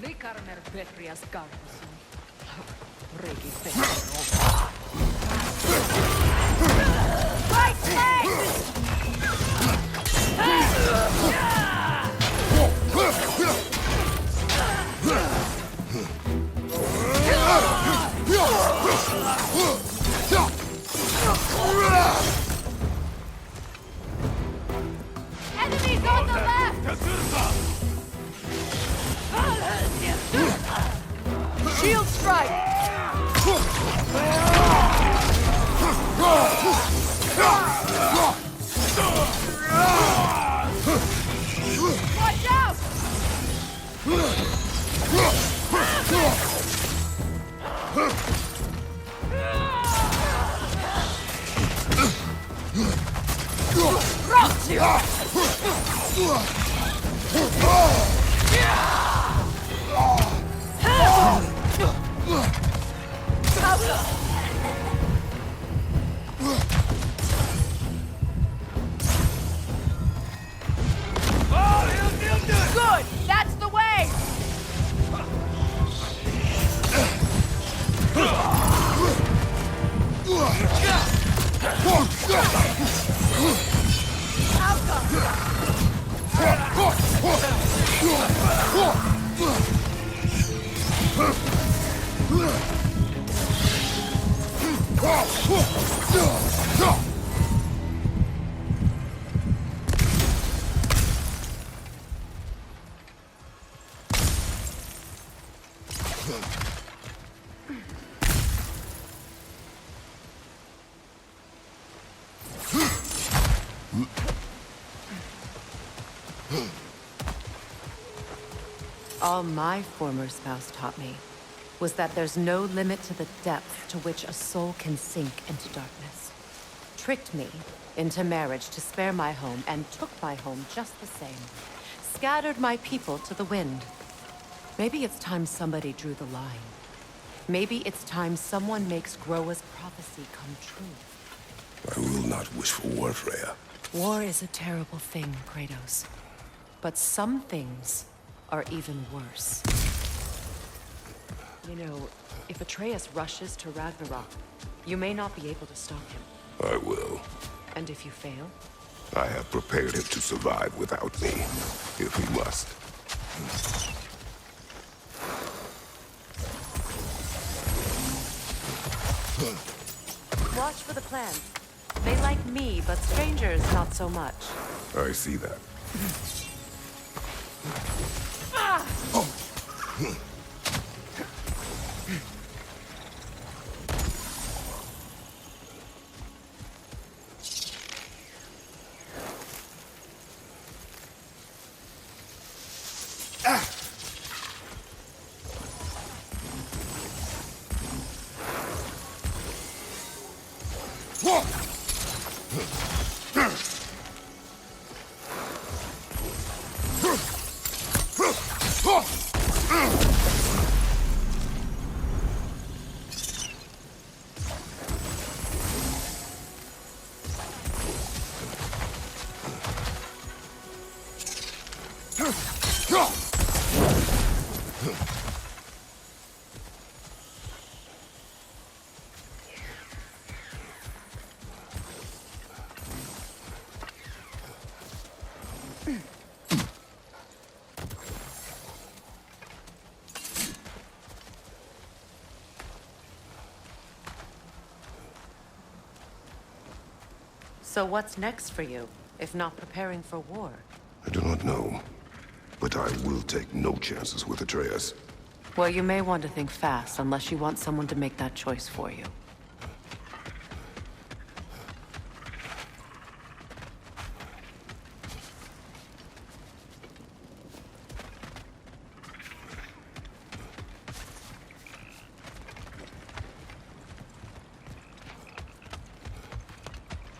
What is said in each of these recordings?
Likarmer Petrias Karpusin. Regi Right leg! Enemies on the left! Shield strike! Watch out! Good! That's the way! All my former spouse taught me was that there's no limit to the depth to which a soul can sink into darkness. Tricked me into marriage to spare my home and took my home just the same. Scattered my people to the wind. Maybe it's time somebody drew the line. Maybe it's time someone makes Groa's prophecy come true. I will not wish for war, Freya. War is a terrible thing, Kratos. But some things are even worse. You know, if Atreus rushes to Ragnarok, you may not be able to stop him. I will. And if you fail? I have prepared him to survive without me, if he must. Watch for the plants. They like me, but strangers not so much. I see that. So what's next for you, if not preparing for war? I do not know, but I will take no chances with Atreus. Well, you may want to think fast, unless you want someone to make that choice for you.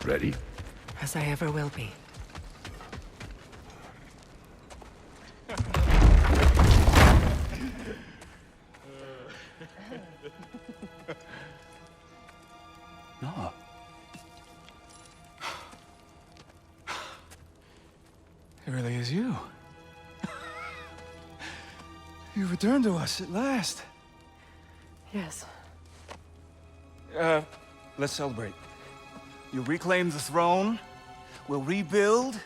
Ready? As I ever will be. No. It really is you. You returned to us at last. Yes. Let's celebrate. You reclaim the throne, we'll rebuild,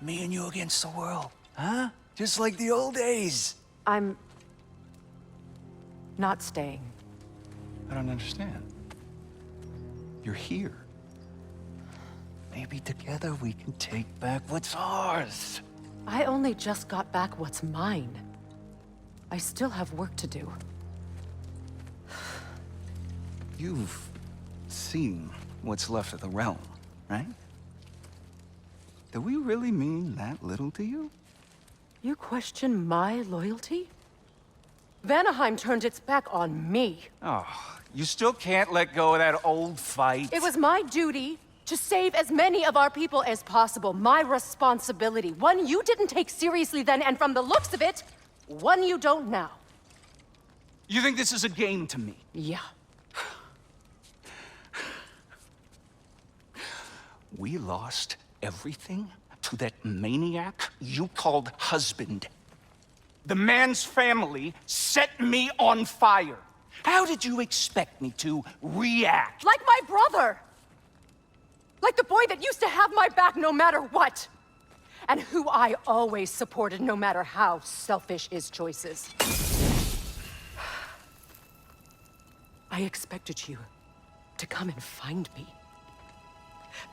me and you against the world, huh? Just like the old days. I'm not staying. I don't understand. You're here. Maybe together we can take back what's ours. I only just got back what's mine. I still have work to do. You've seen what's left of the realm, right? Do we really mean that little to you? You question my loyalty? Vanaheim turned its back on me. Oh, you still can't let go of that old fight? It was my duty to save as many of our people as possible. My responsibility. One you didn't take seriously then, and from the looks of it, one you don't now. You think this is a game to me? Yeah. We lost everything to that maniac you called husband. The man's family set me on fire. How did you expect me to react? Like my brother! Like the boy that used to have my back no matter what! And who I always supported no matter how selfish his choices. I expected you to come and find me.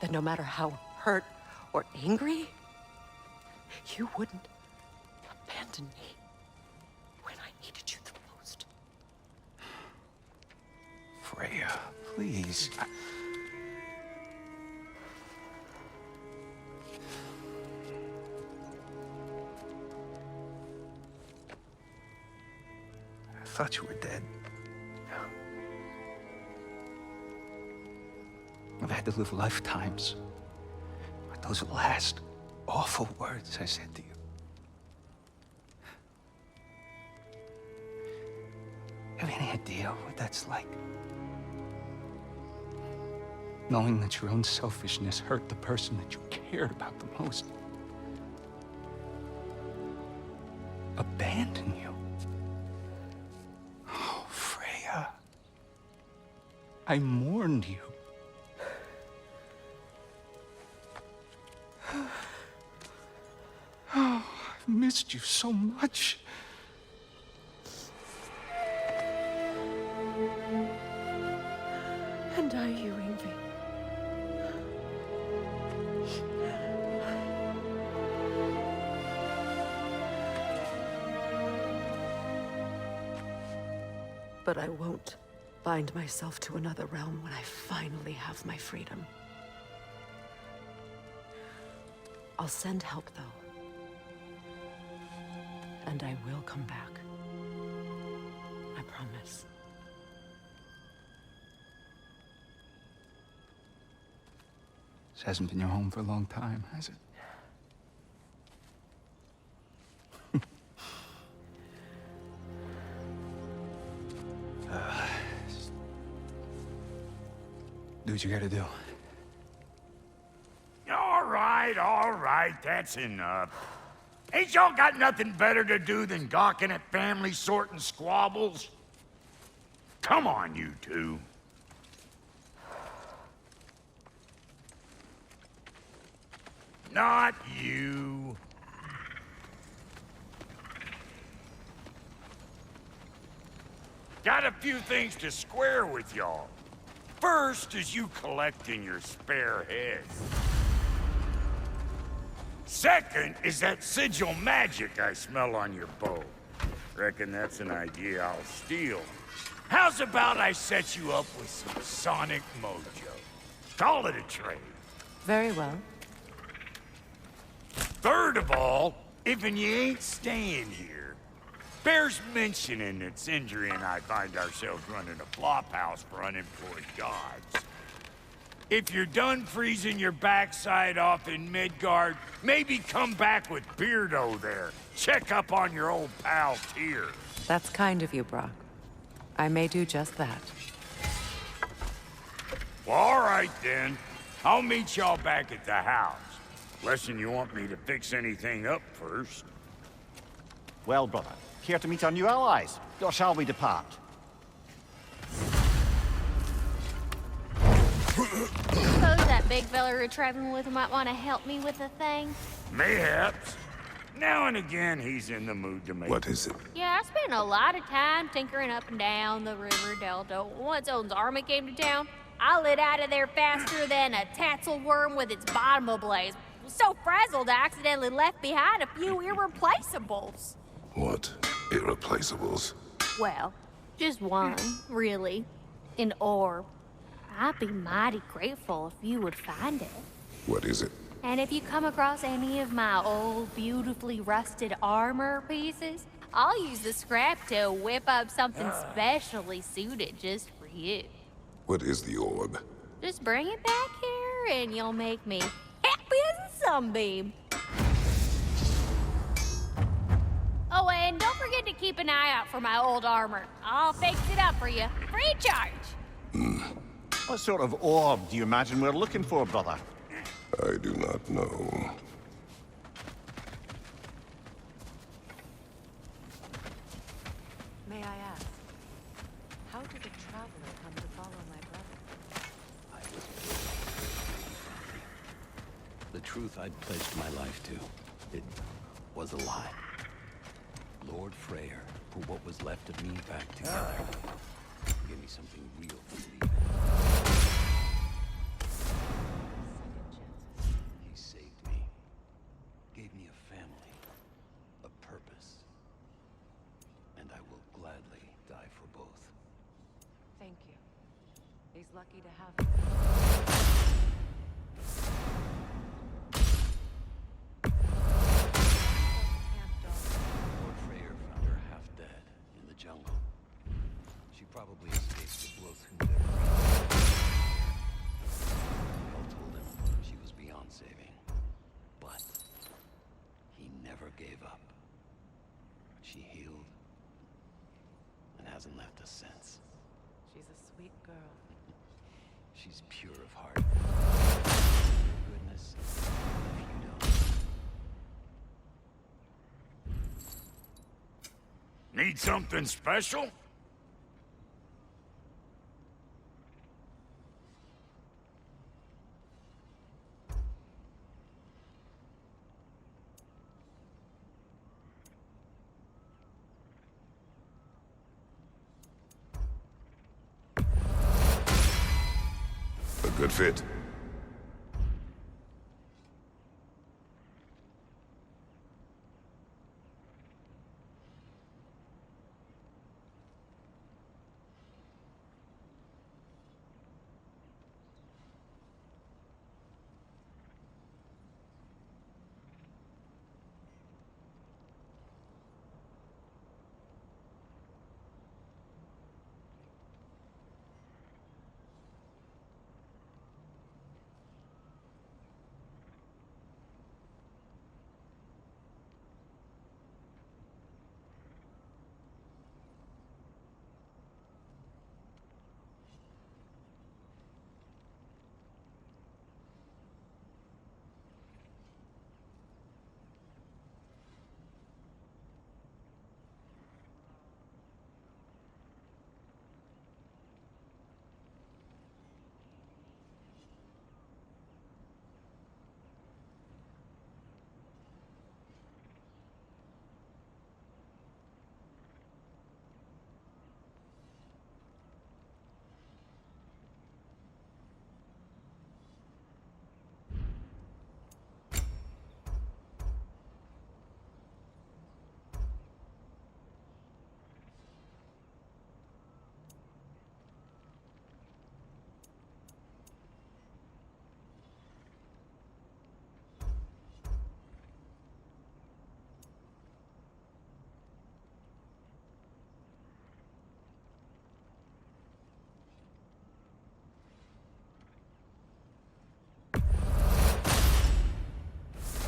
That no matter how hurt or angry, you wouldn't abandon me when I needed you the most. Freya, please. I thought you were dead. I've had to live lifetimes with those last awful words I said to you. Have any idea what that's like? Knowing that your own selfishness hurt the person that you cared about the most. Abandon you. Oh, Freya. I mourned you. Oh, I've missed you so much. And I you, Ingvi. But I won't bind myself to another realm when I finally have my freedom. I'll send help, though. And I will come back. I promise. This hasn't been your home for a long time, has it? Do what you gotta do. All right, that's enough. Ain't y'all got nothing better to do than gawking at family sorting squabbles? Come on, you two. Not you. Got a few things to square with y'all. First is you collecting your spare heads. Second is that sigil magic I smell on your bow. Reckon that's an idea I'll steal. How's about I set you up with some sonic mojo? Call it a trade. Very well. Third of all, if you ain't staying here, bears mentioning that Sindri and I find ourselves running a flop house for unemployed gods. If you're done freezing your backside off in Midgard, maybe come back with Beardo there. Check up on your old pal Tyr. That's kind of you, Brock. I may do just that. Well, all right then. I'll meet y'all back at the house. Guessing you want me to fix anything up first. Well, brother, care to meet our new allies? Or shall we depart? Suppose that big fella you're traveling with might want to help me with a thing. Mayhaps. Now and again, he's in the mood to make... What is it? Yeah, I spent a lot of time tinkering up and down the river delta. Once Odin's army came to town, I lit out of there faster than a tassel worm with its bottom ablaze. So frazzled, I accidentally left behind a few irreplaceables. What? Irreplaceables? Well, just one, really. An orb. I'd be mighty grateful if you would find it. What is it? And if you come across any of my old, beautifully rusted armor pieces, I'll use the scrap to whip up something specially suited just for you. What is the orb? Just bring it back here and you'll make me happy as a sunbeam. Oh, and don't forget to keep an eye out for my old armor. I'll fix it up for you, free of charge. What sort of orb do you imagine we're looking for, brother? I do not know. May I ask, how did a traveler come to follow my brother? I was the truth I'd pledged my life to. It was a lie. Lord Freyr put what was left of me back together. Give me something real to believe in. He saved me. Gave me a family. A purpose. And I will gladly die for both. Thank you. He's lucky to have you. Lord Freyr found her half dead in the jungle. She probably escaped the blow through there. We all told him she was beyond saving. But he never gave up. She healed and hasn't left us since. She's a sweet girl. She's pure of heart. Her goodness, if you don't. Need something special? A good fit.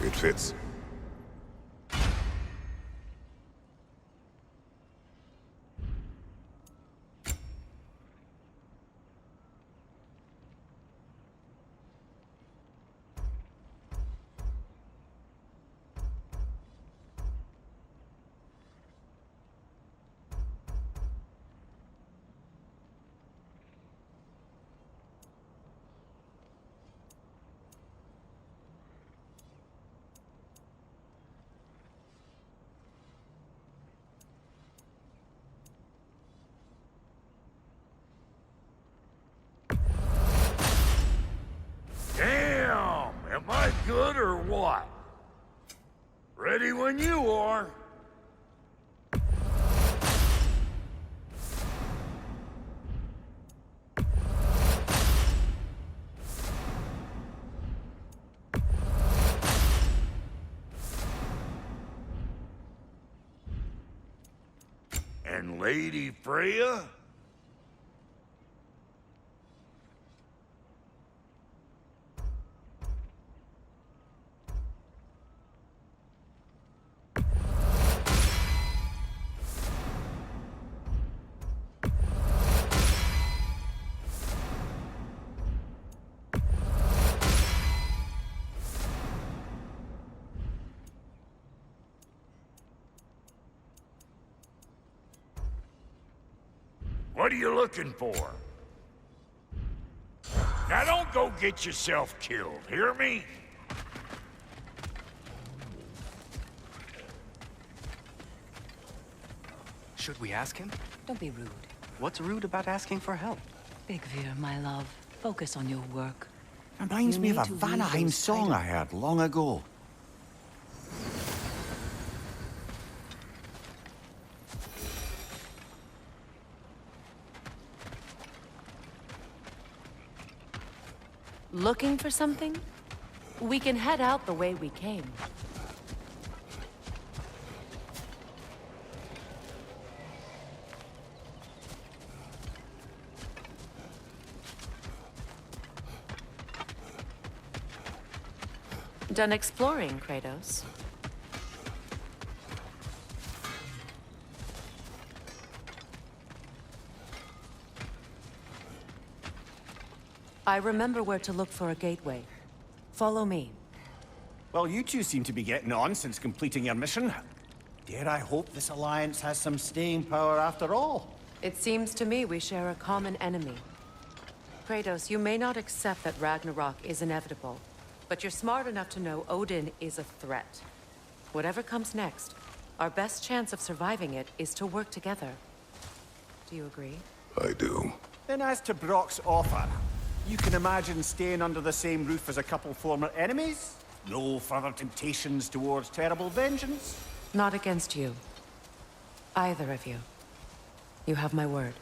It fits. Am I good or what? Ready when you are. And Lady Freya? What are you looking for? Now don't go get yourself killed, hear me? Should we ask him? Don't be rude. What's rude about asking for help? Big Veer, my love. Focus on your work. Reminds You me of need a to read Vanaheim those song I titles. heard long ago. Looking for something? We can head out the way we came. Done exploring, Kratos? I remember where to look for a gateway. Follow me. Well, you two seem to be getting on since completing your mission. Dare I hope this alliance has some staying power after all? It seems to me we share a common enemy. Kratos, you may not accept that Ragnarok is inevitable, but you're smart enough to know Odin is a threat. Whatever comes next, our best chance of surviving it is to work together. Do you agree? I do. Then as to Brock's offer, you can imagine staying under the same roof as a couple former enemies? No further temptations towards terrible vengeance? Not against you. Either of you. You have my word.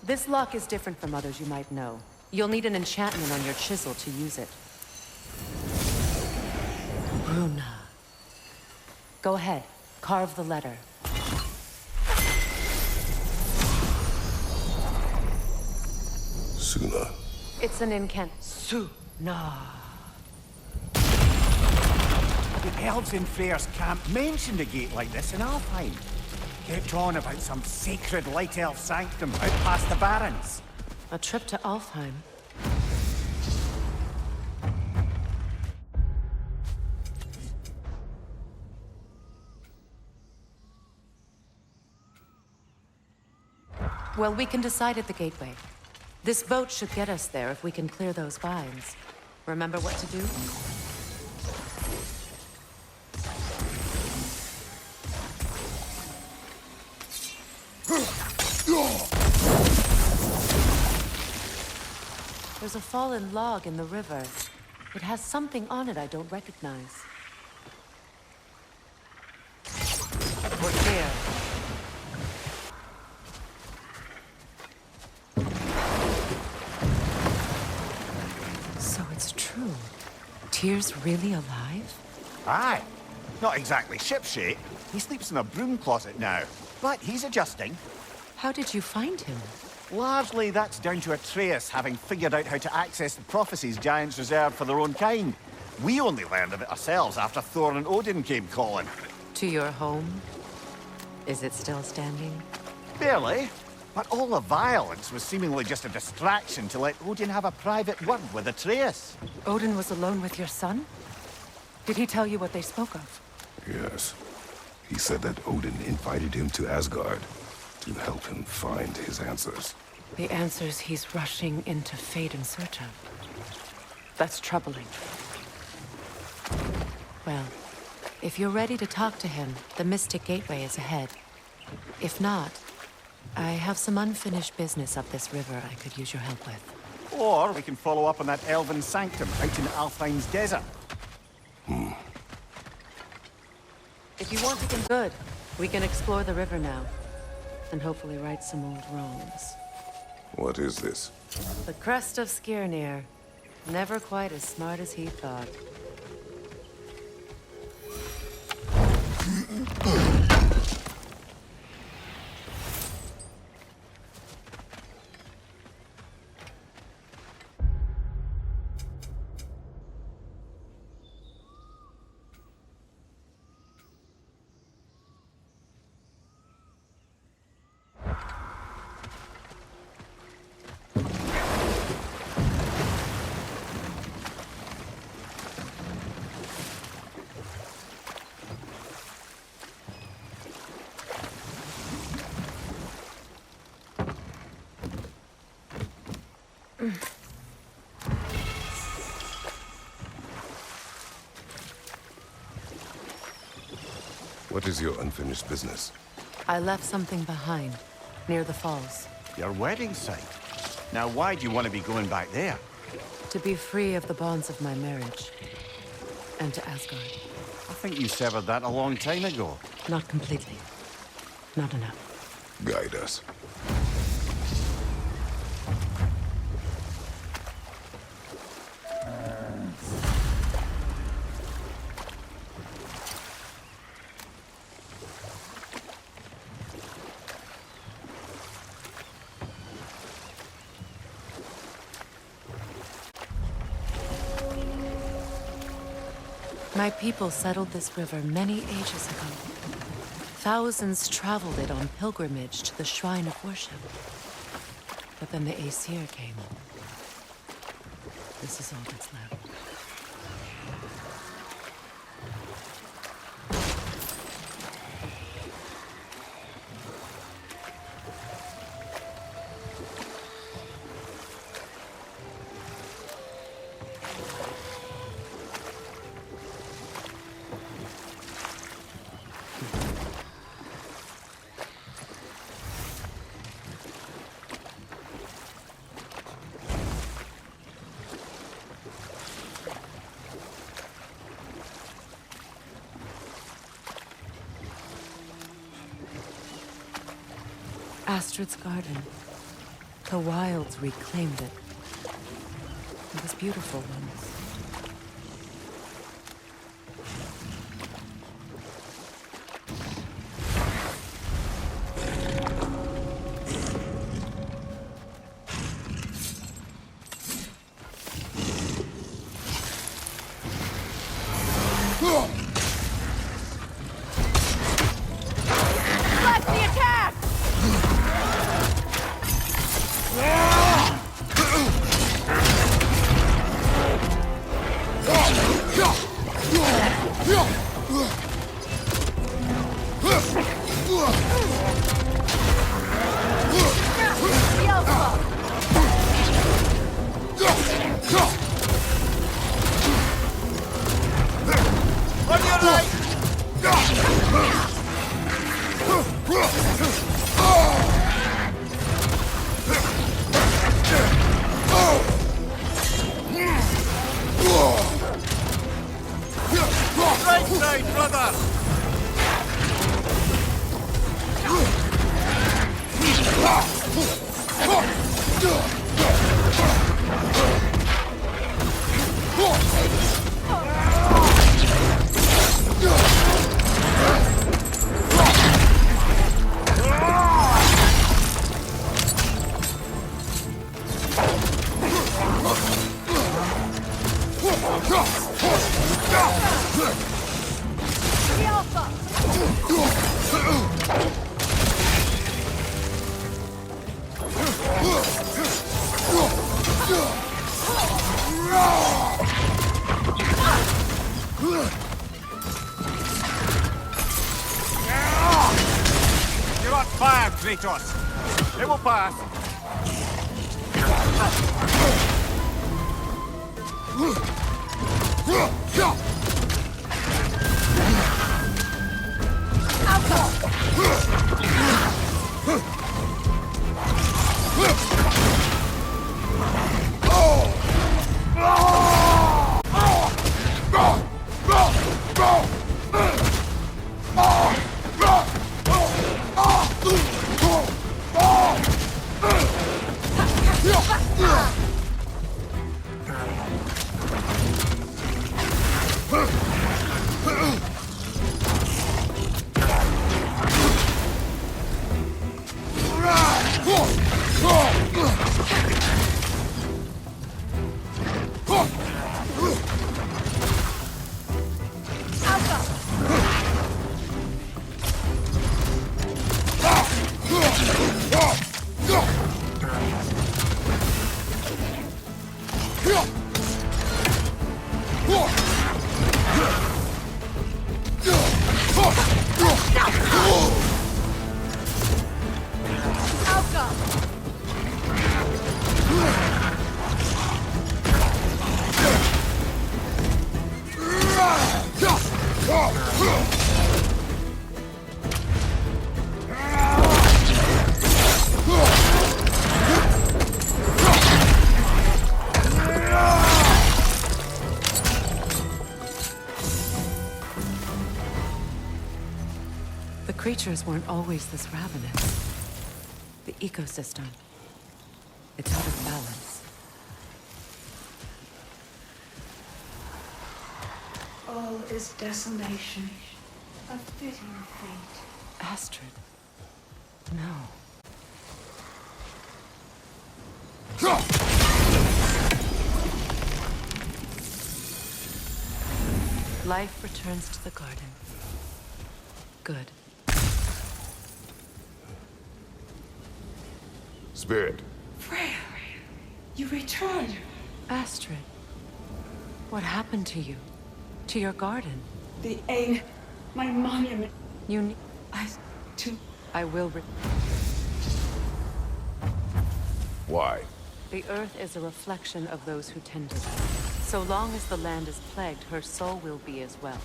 This lock is different from others you might know. You'll need an enchantment on your chisel to use it. Bruna. Go ahead. Carve the letter. Suna. It's an incant. Suna. The elves in Freyr's camp mentioned a gate like this in Alfheim. Kept on about some sacred light elf sanctum out past the Barrens. A trip to Alfheim. Well, we can decide at the gateway. This boat should get us there if we can clear those vines. Remember what to do? There's a fallen log in the river. It has something on it I don't recognize. We're here. So it's true. Tyr's really alive? Aye. Not exactly shipshape. He sleeps in a broom closet now. But he's adjusting. How did you find him? Largely, that's down to Atreus having figured out how to access the prophecies giants reserved for their own kind. We only learned of it ourselves after Thor and Odin came calling. To your home? Is it still standing? Barely. But all the violence was seemingly just a distraction to let Odin have a private word with Atreus. Odin was alone with your son? Did he tell you what they spoke of? Yes. He said that Odin invited him to Asgard to help him find his answers. The answers he's rushing into fate in search of. That's troubling. Well, if you're ready to talk to him, the Mystic Gateway is ahead. If not, I have some unfinished business up this river I could use your help with. Or we can follow up on that elven sanctum out in Alfheim's desert. If you want to get good, we can explore the river now. And hopefully right some old wrongs. What is this? The crest of Skirnir. Never quite as smart as he thought. What is your unfinished business? I left something behind, near the falls. Your wedding site. Now why do you want to be going back there? To be free of the bonds of my marriage. And to Asgard. I think you severed that a long time ago. Not completely. Not enough. Guide us. My people settled this river many ages ago. Thousands traveled it on pilgrimage to the shrine of worship. But then the Aesir came. This is all that's left. Astrid's garden. The wilds reclaimed it. It was beautiful once. Let's the attack! The alpha! On your right! Right side, brother! The alpha! You're on fire, Kratos! It will pass! The creatures weren't always this ravenous. The ecosystem, it's out of balance. All is desolation, a fitting fate. Astrid, no. Life returns to the garden. Good. Spirit, Freya, you returned. Astrid, what happened to you? To your garden? The aid, my monument. You To I will why? The earth is a reflection of those who tend it. So long as the land is plagued, her soul will be as well.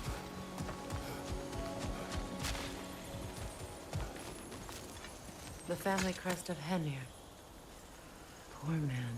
The family crest of Henir. Poor man.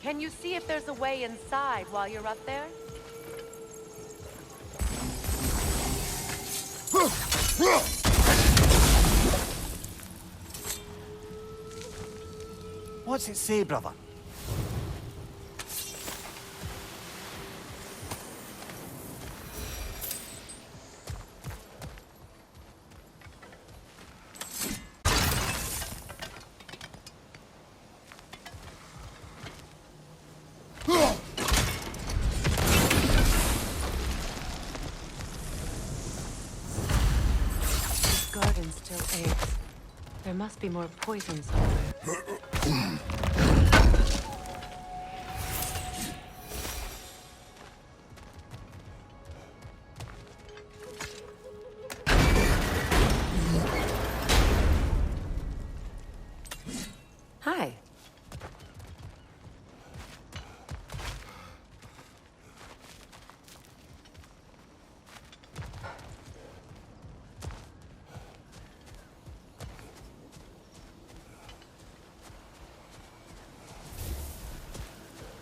Can you see if there's a way inside while you're up there? What's it say, brother? This garden still aches. There must be more poison somewhere. Hi.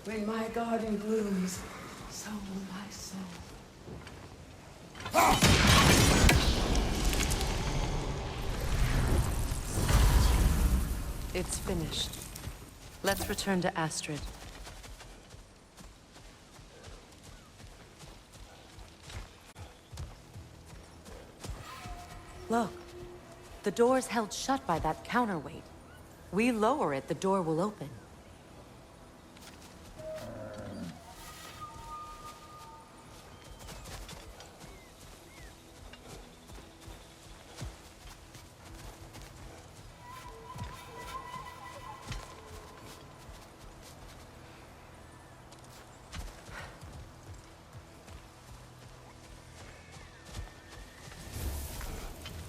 When my garden blooms, so will my soul. It's finished. Let's return to Astrid. Look. The door's held shut by that counterweight. We lower it, the door will open.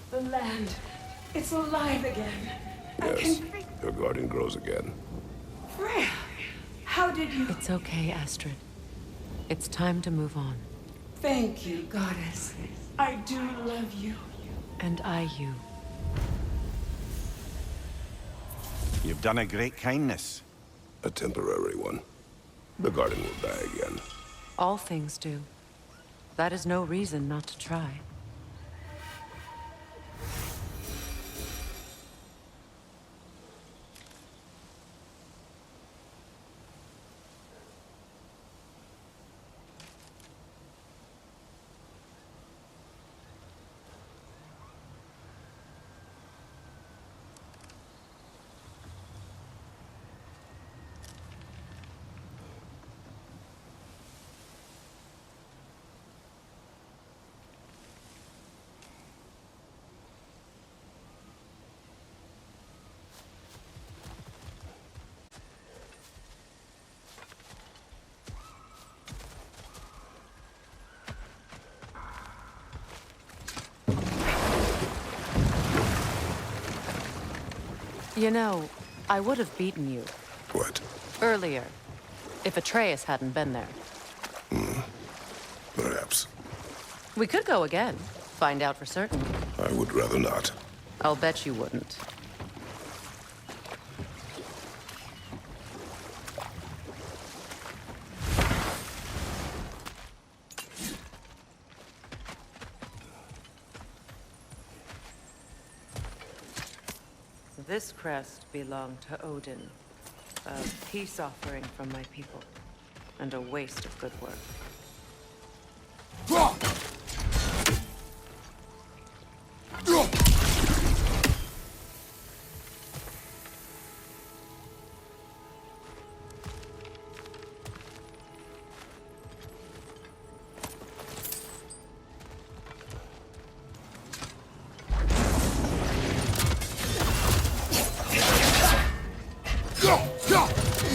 The land, it's alive again. Yes, your garden grows again. Freya, how did you... It's okay, Astrid. It's time to move on. Thank you, goddess. I do love you. And I you. You've done a great kindness. A temporary one. The garden will die again. All things do. That is no reason not to try. You know, I would have beaten you. What? Earlier. If Atreus hadn't been there. Perhaps. We could go again. Find out for certain. I would rather not. I'll bet you wouldn't. This crest belonged to Odin. A peace offering from my people. And a waste of good work.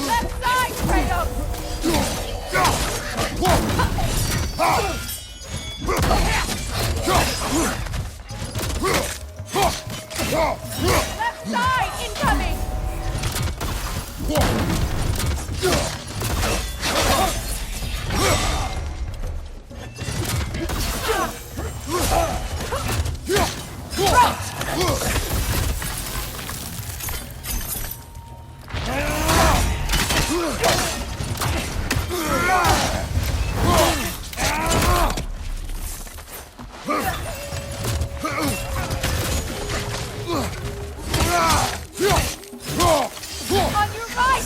Left side, Kratos! On your right!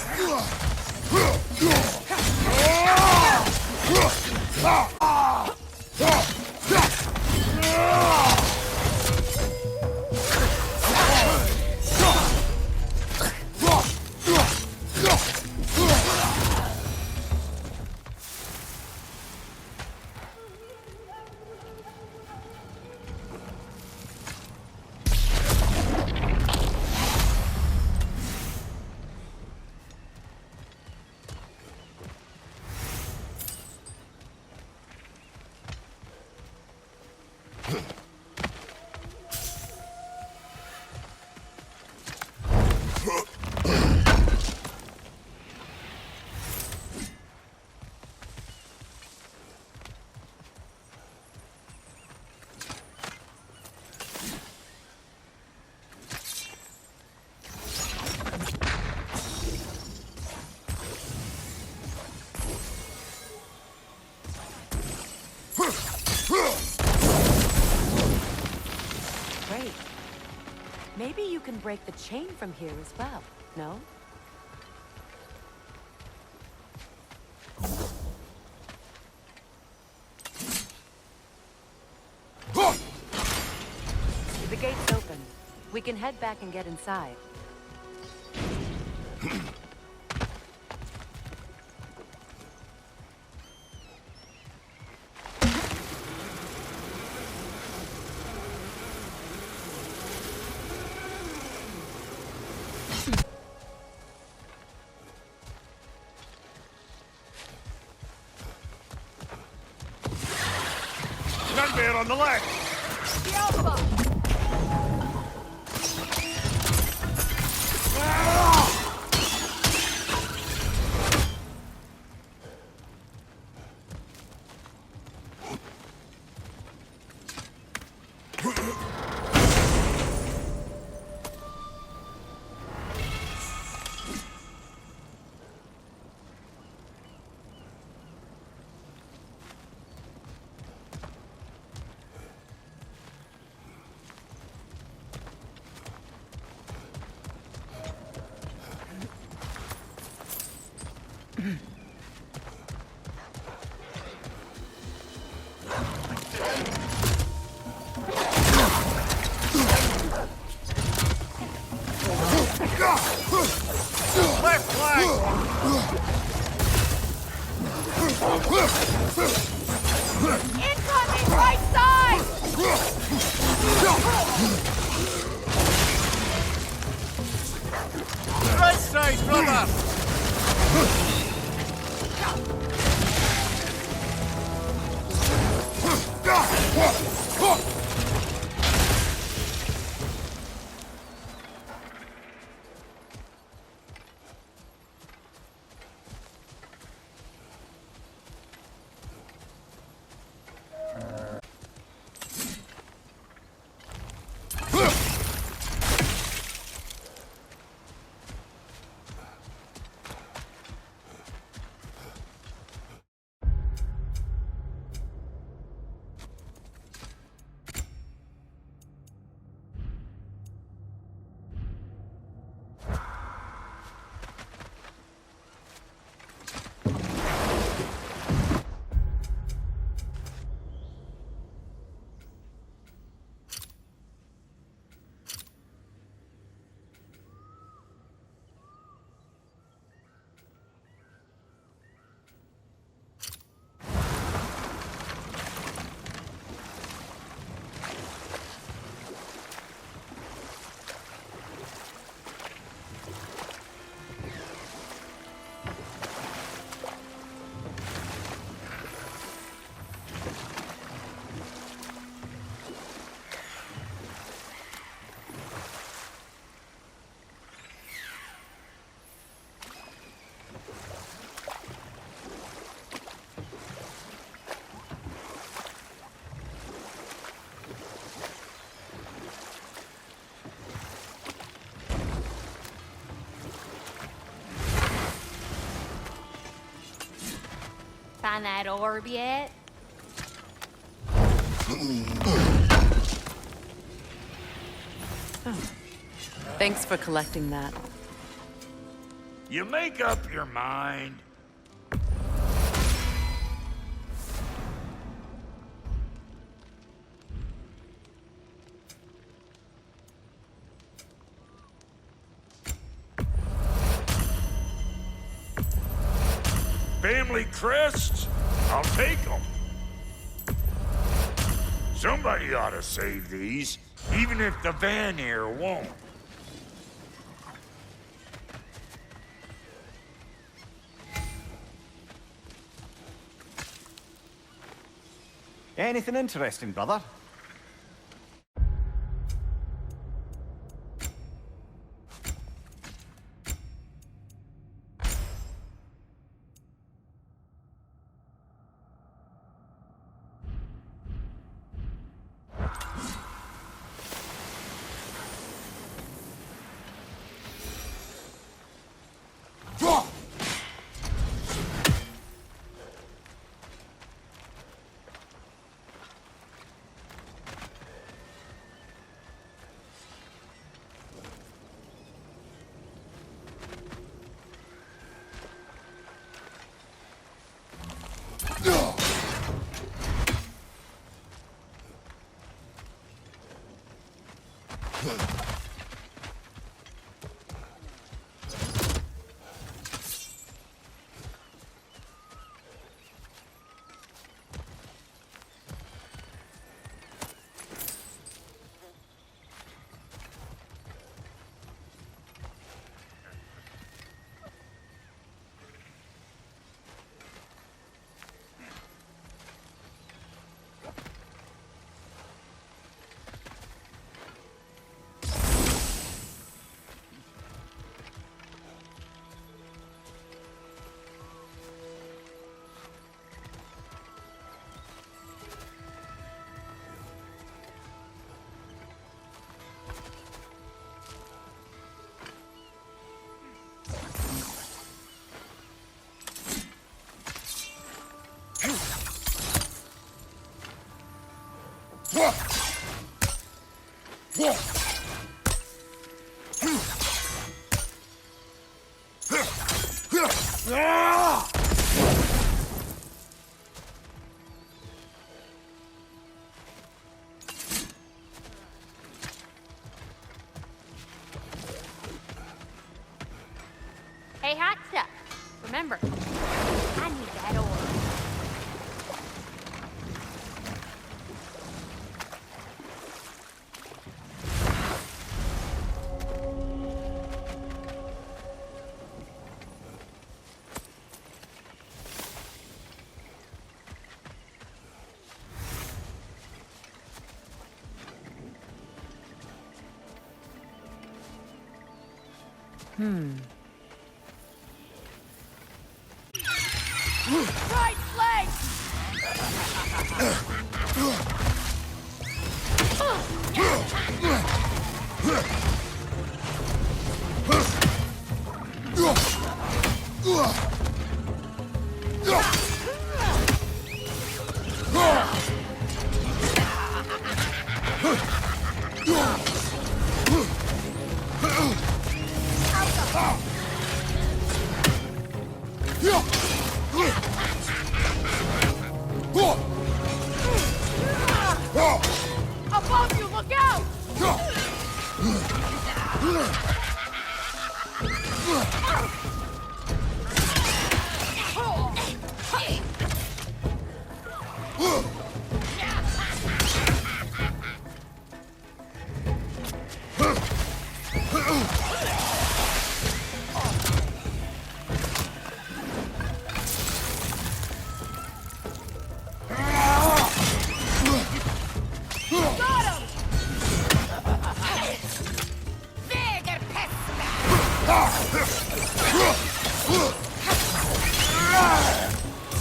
Great. Maybe you can break the chain from here as well, no? The gate's open. We can head back and get inside. Gunbear on the left! The Alpha! Left flank! Incoming right side! Right side, brother! Find that orb yet? Thanks for collecting that. You make up your mind. Family crests? I'll take them. Somebody ought to save these, even if the Vanir won't. Anything interesting, brother? Hey, hot stuff. Remember, I need that ore. Right leg! Above you, look out!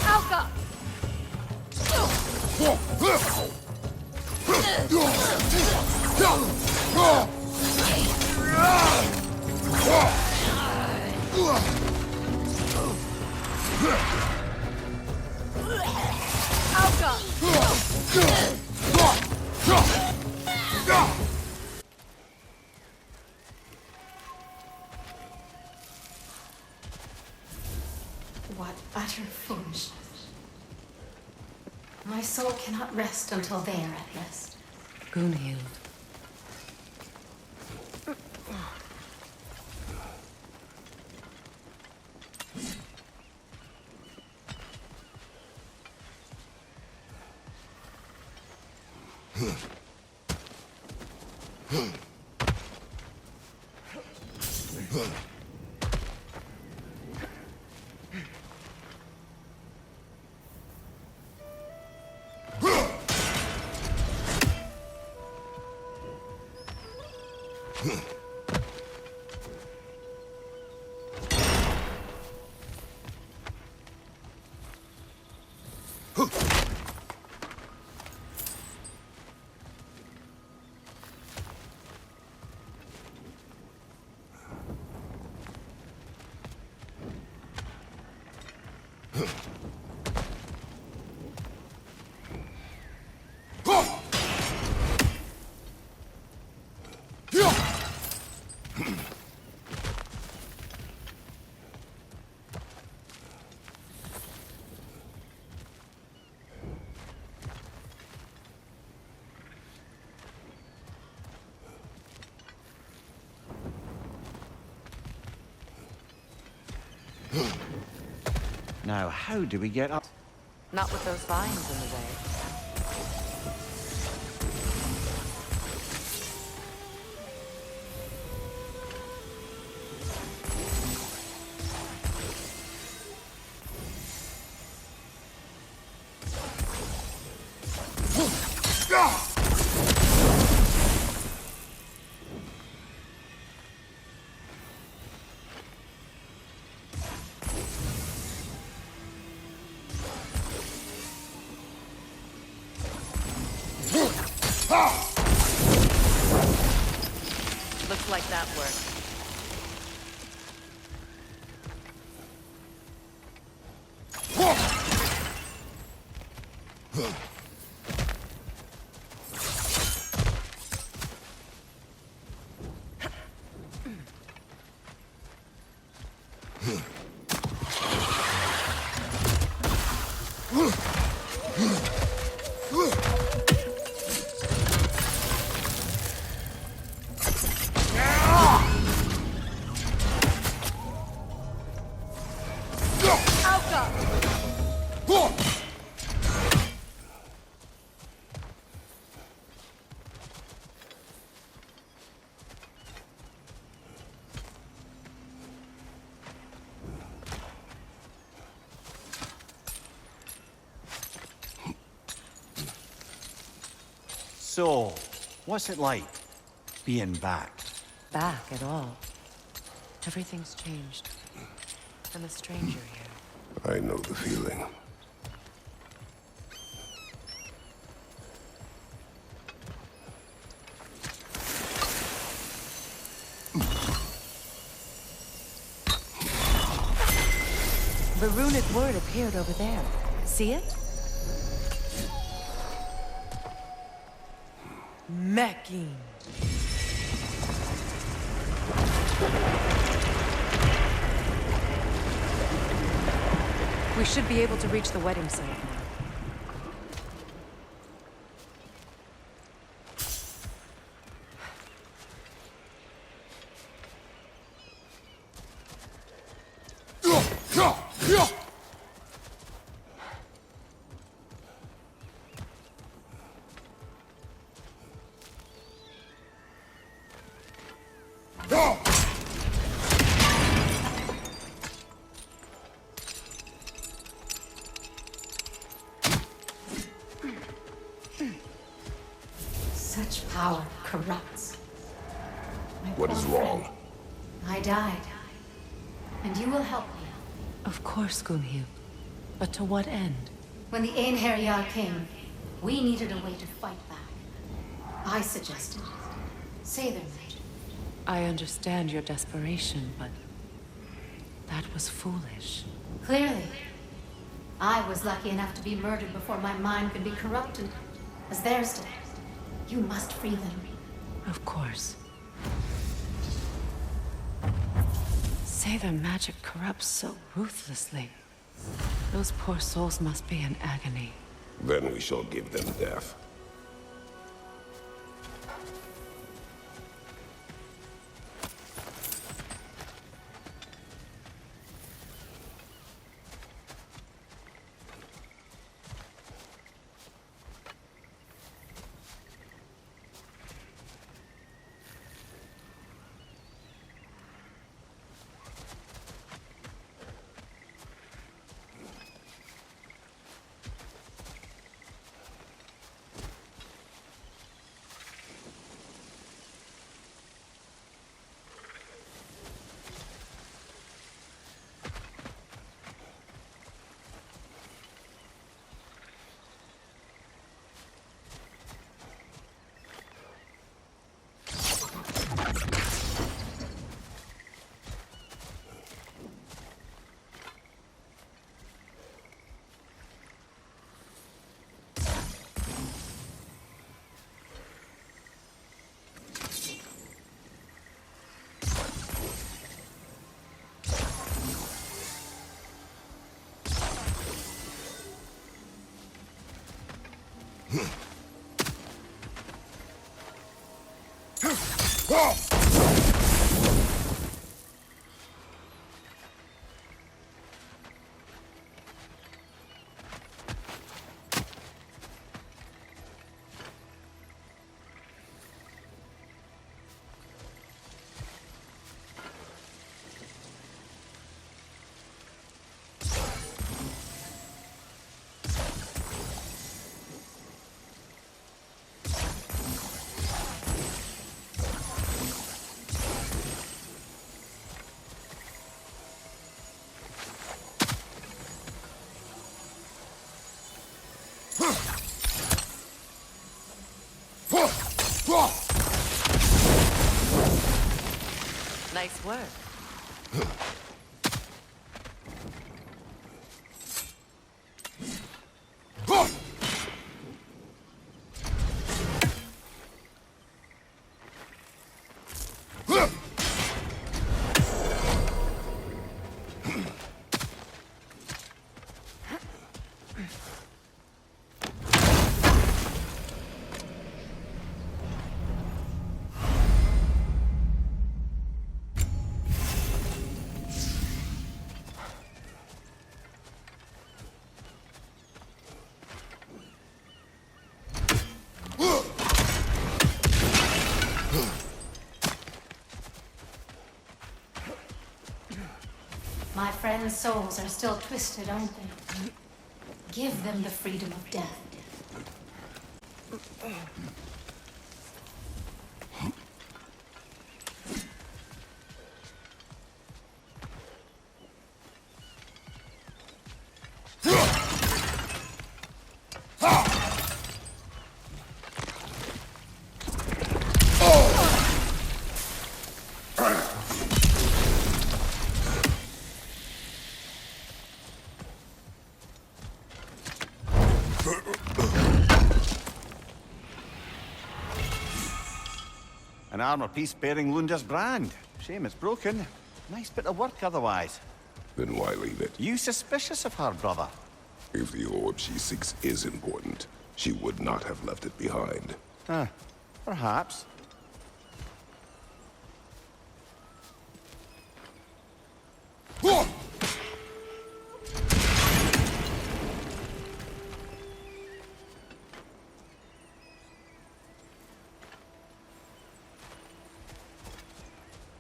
Alka! Alka! cannot rest until they are at rest. Gunhild. Now, how do we get up? Not with those vines in the way. Looks like that worked. So, what's it like, being back? Back at all. Everything's changed. I'm a stranger here. I know the feeling. The runic word appeared over there. See it? Mecking. We should be able to reach the wedding site now. Such power corrupts. My What poor is friend, wrong? I died. And you will help me. Of course, Gunhild. But to what end? When the Einherjar came, we needed a way to fight back. I suggested, say their magic. I understand your desperation, but that was foolish. Clearly. I was lucky enough to be murdered before my mind could be corrupted, as theirs did. You must free them. Of course. Say their magic corrupts so ruthlessly. Those poor souls must be in agony. Then we shall give them death. Nice work. My friends' souls are still twisted, aren't they? Give them the freedom of death. An armor piece bearing Lunda's brand. Shame it's broken. Nice bit of work otherwise. Then why leave it? You suspicious of her, brother? If the orb she seeks is important, she would not have left it behind. Perhaps.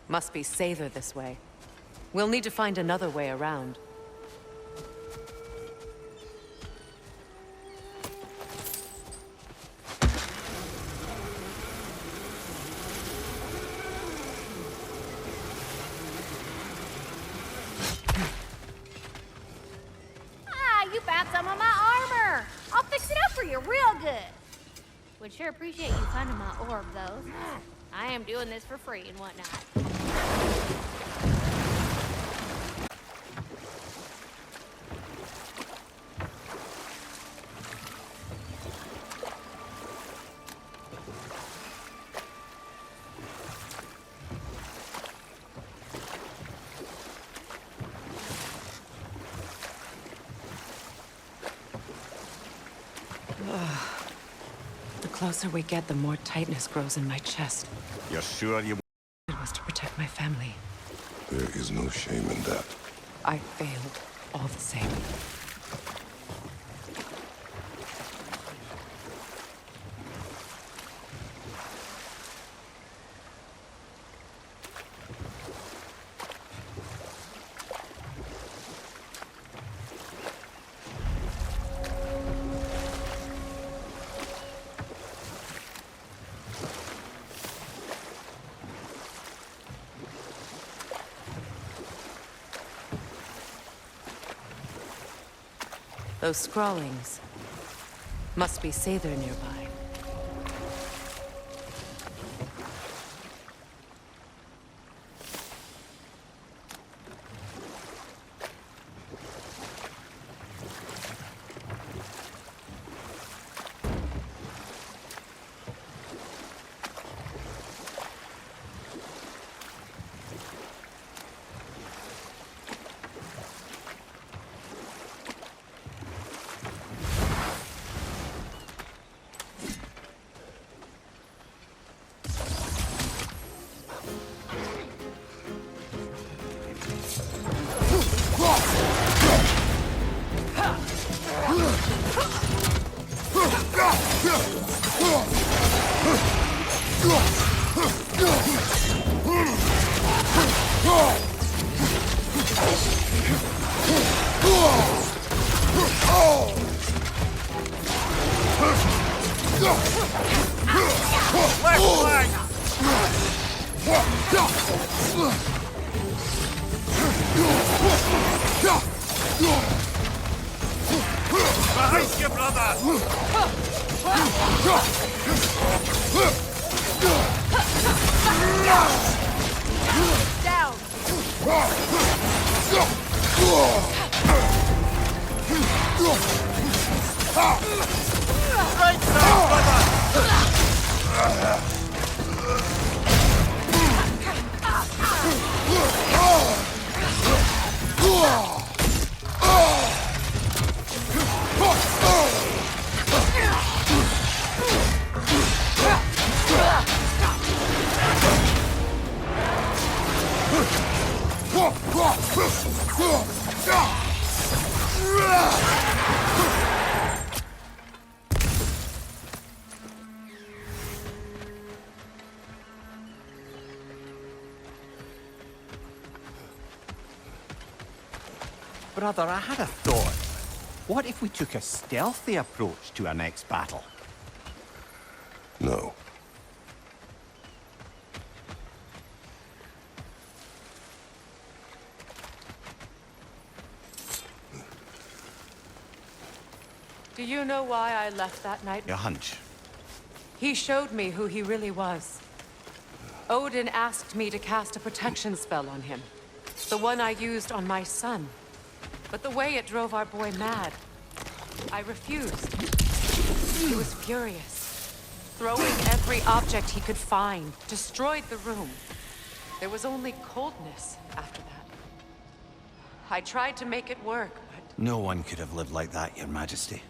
Must be safer this way. We'll need to find another way around. You found some of my armor. I'll fix it up for you real good. Would sure appreciate you finding my orb, though. I am doing this for free and whatnot. closer we get, the more tightness grows in my chest. You're sure you... It was to protect my family. There is no shame in that. I failed, all the same. Those scrawlings must be Sather nearby. Behind you, brother! Down! Right side, brother! Brother, I had a thought. What if we took a stealthy approach to our next battle? No. Do you know why I left that night? Your hunch. He showed me who he really was. Odin asked me to cast a protection spell on him. The one I used on my son. But the way it drove our boy mad, I refused. He was furious, throwing every object he could find, destroyed the room. There was only coldness after that. I tried to make it work, but... No one could have lived like that, Your Majesty.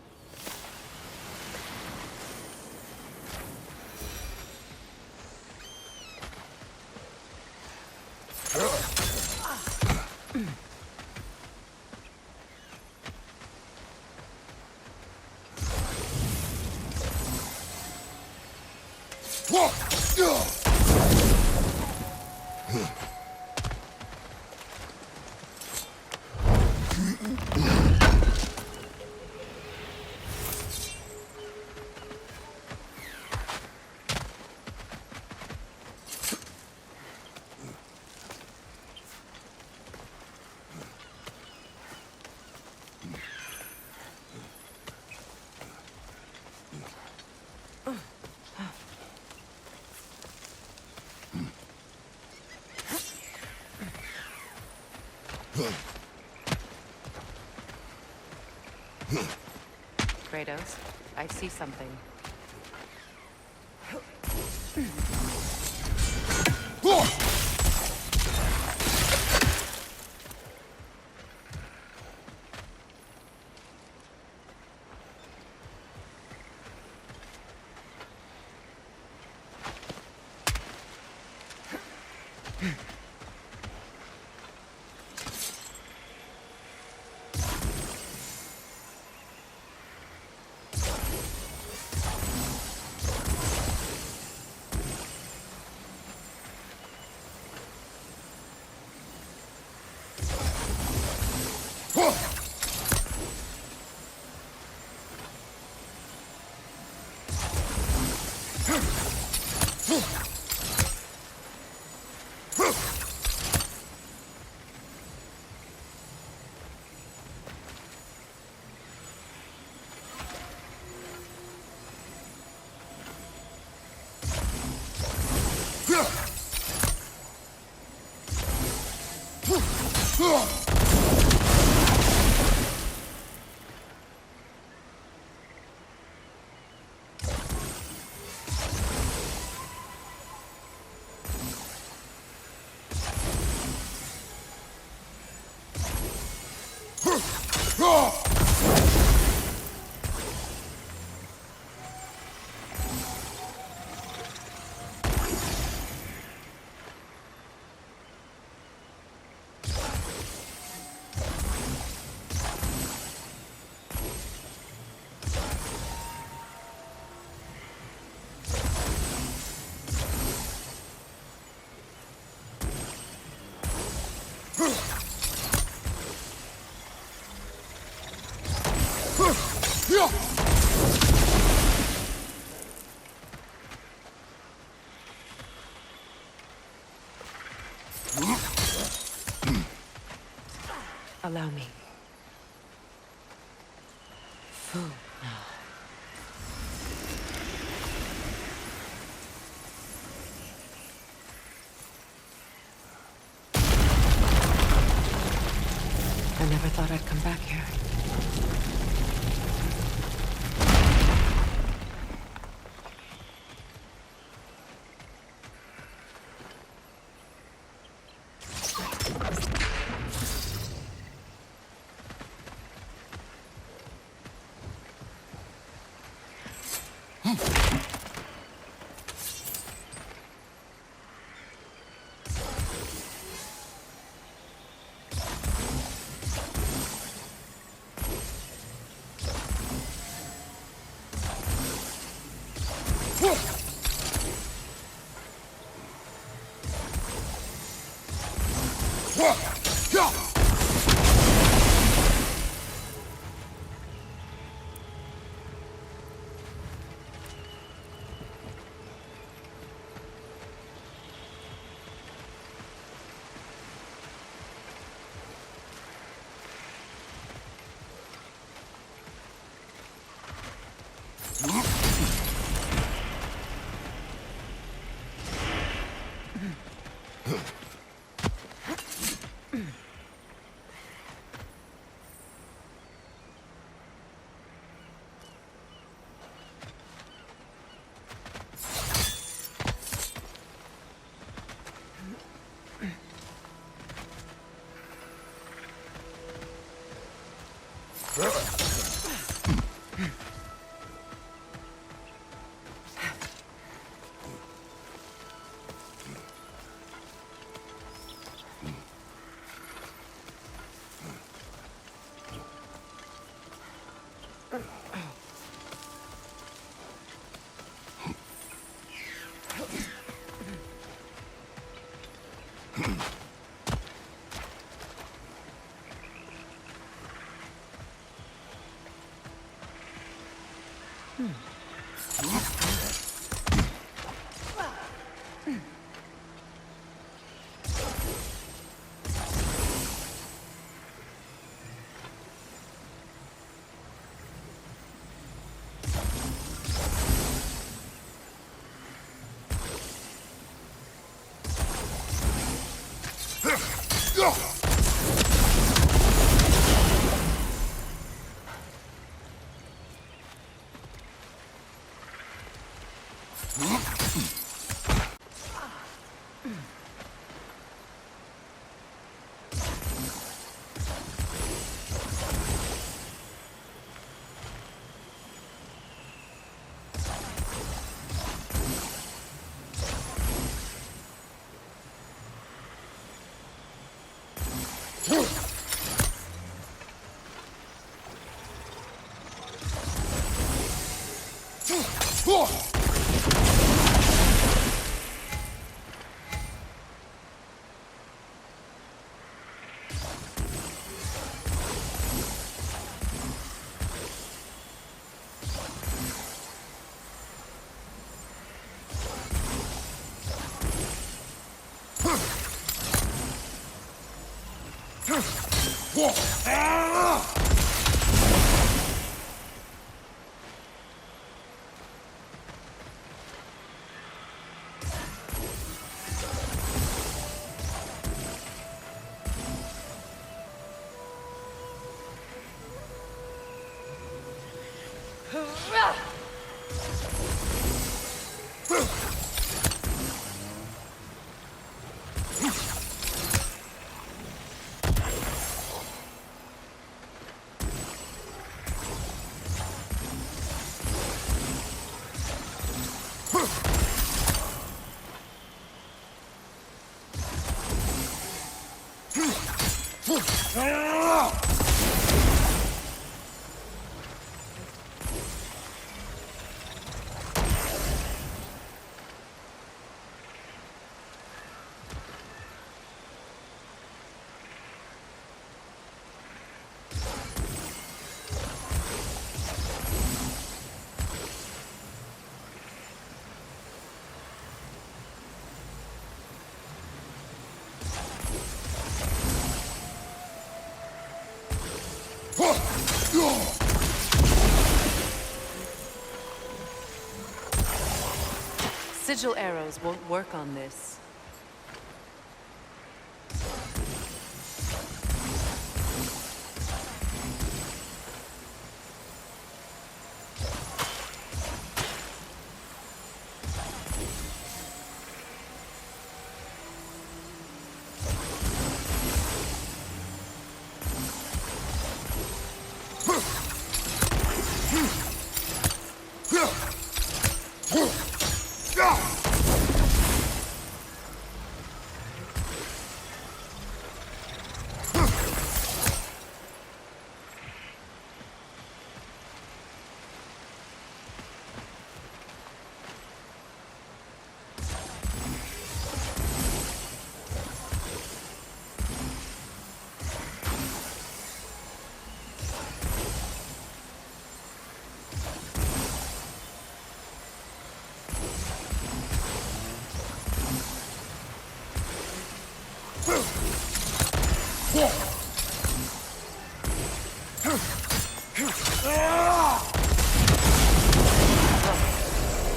Kratos, I see something. Allow me. I never thought I'd come back here. Sigil arrows won't work on this.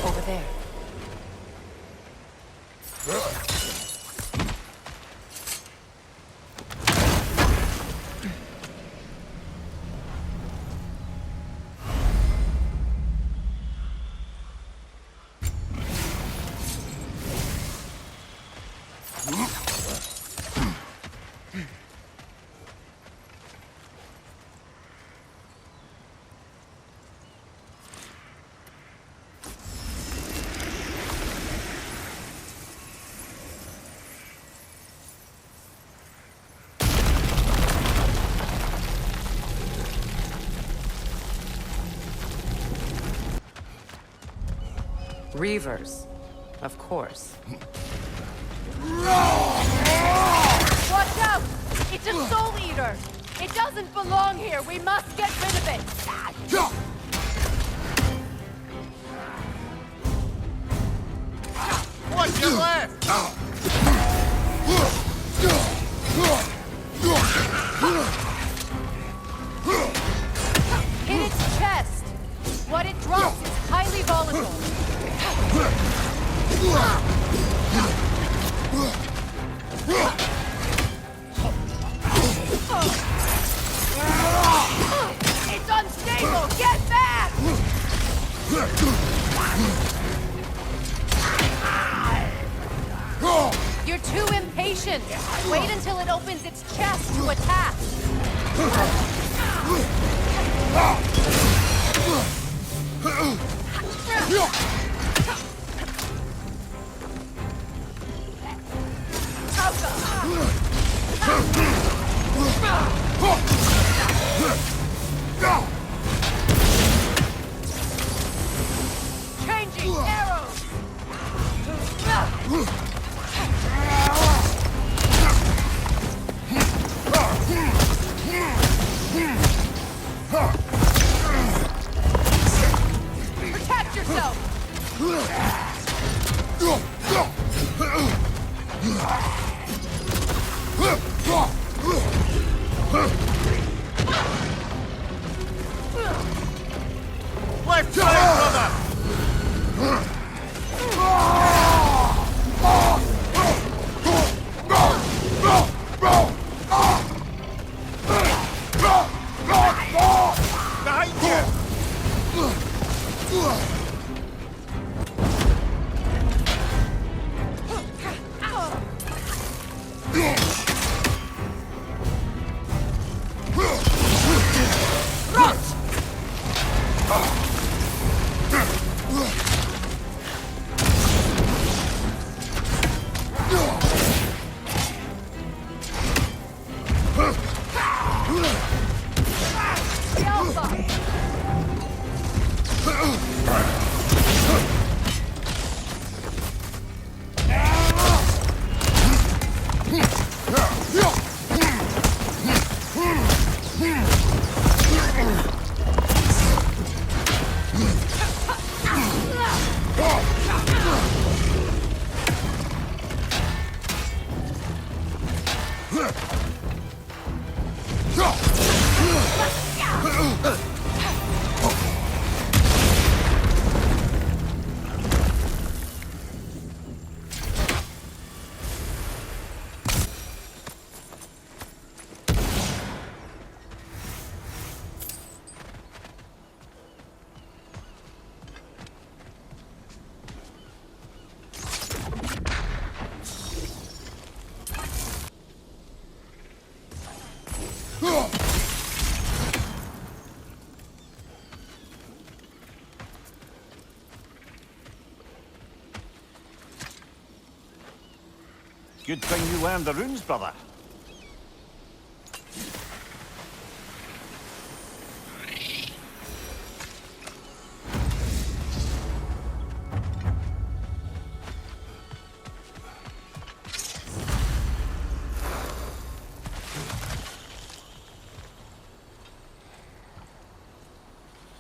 Over there. Reavers, of course. Watch out! It's a soul eater! It doesn't belong here! We must get rid of it! What's your left? Hit its chest! What it drops is highly volatile. It's unstable! Get back! You're too impatient. Wait until it opens its chest to attack. Changing arrows. Protect yourself. Good thing you learned the runes, brother.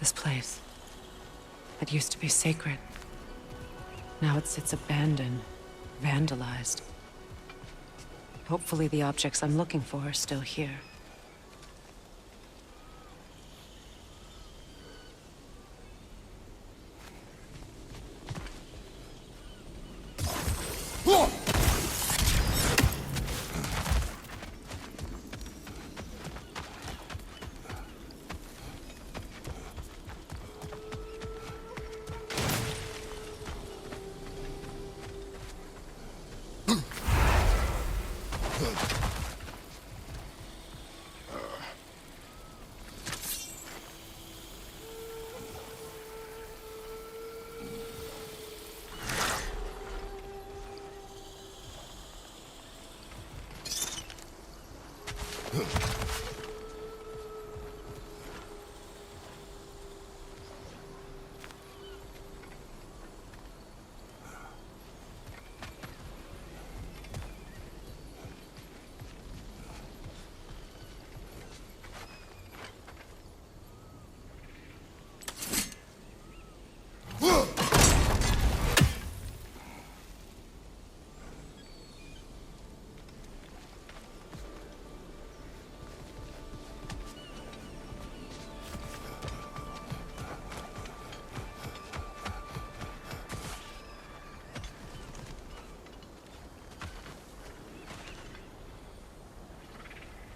This place. It used to be sacred. Now it sits abandoned, vandalized. Hopefully the objects I'm looking for are still here.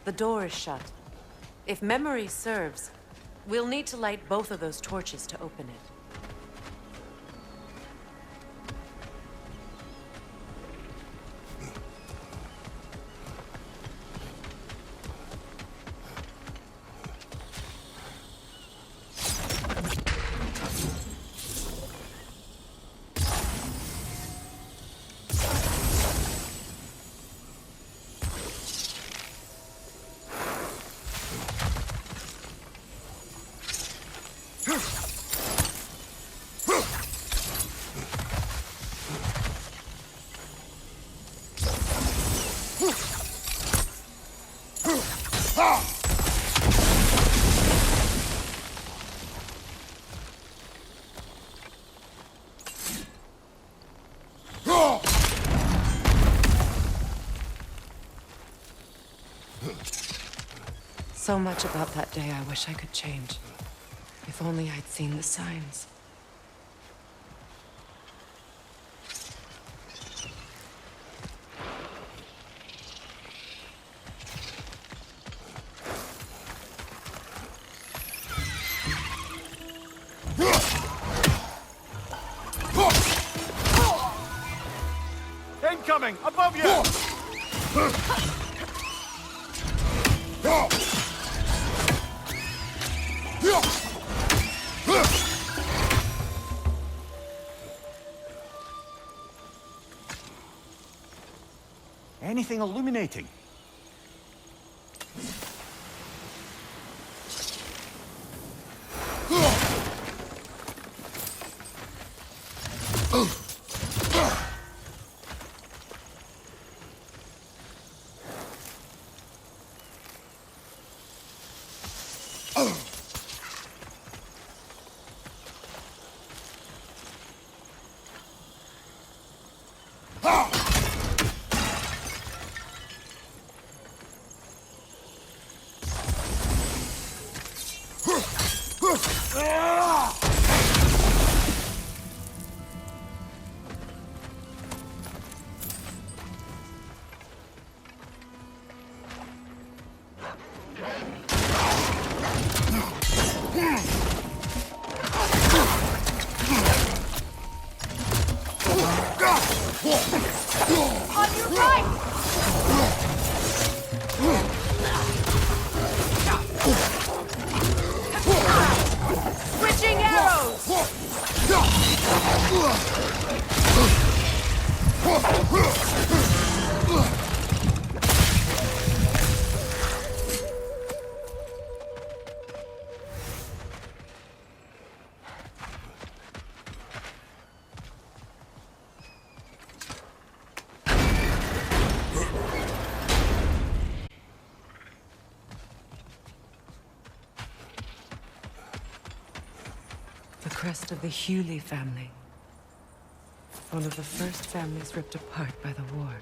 The door is shut. If memory serves, we'll need to light both of those torches to open it. So much about that day I wish I could change. If only I'd seen the signs. Incoming! Above you! Anything illuminating? On your right! Switching arrows! crest of the Hewley family. One of the first families ripped apart by the war.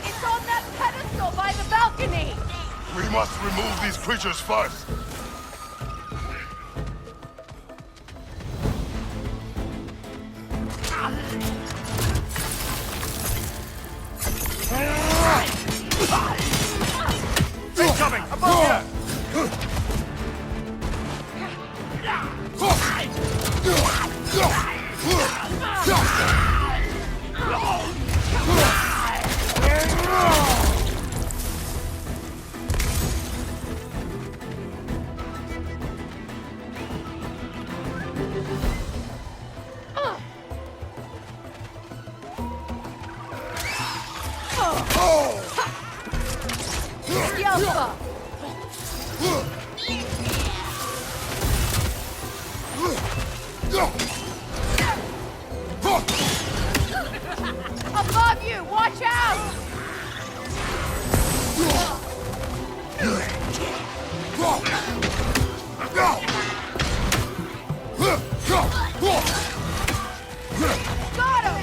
It's on that pedestal by the balcony! We must remove these creatures first. Incoming! Above Yelpa! Above you! Watch out! Got him!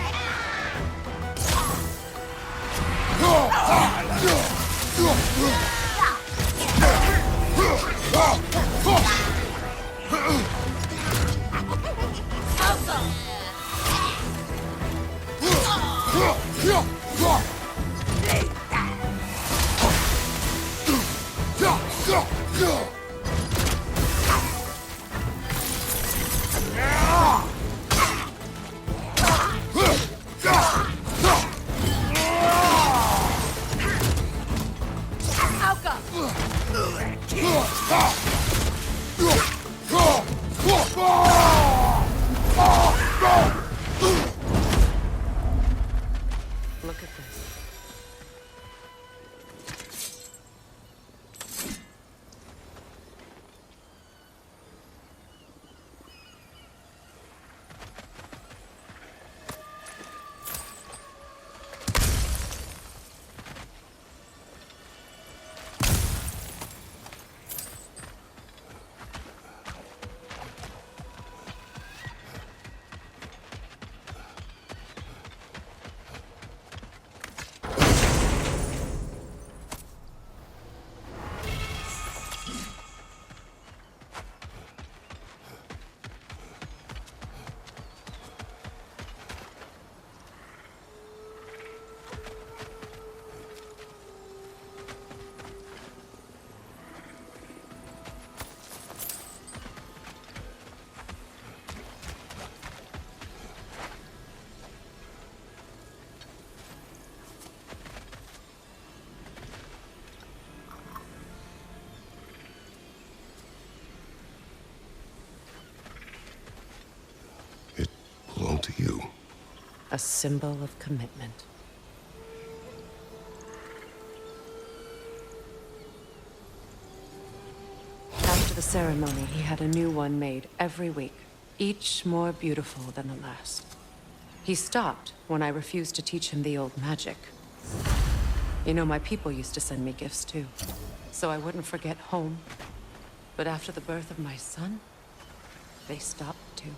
Look at this. It belonged to you. A symbol of commitment. After the ceremony, he had a new one made every week, each more beautiful than the last. He stopped when I refused to teach him the old magic. You know, my people used to send me gifts too, so I wouldn't forget home. But after the birth of my son, they stopped too.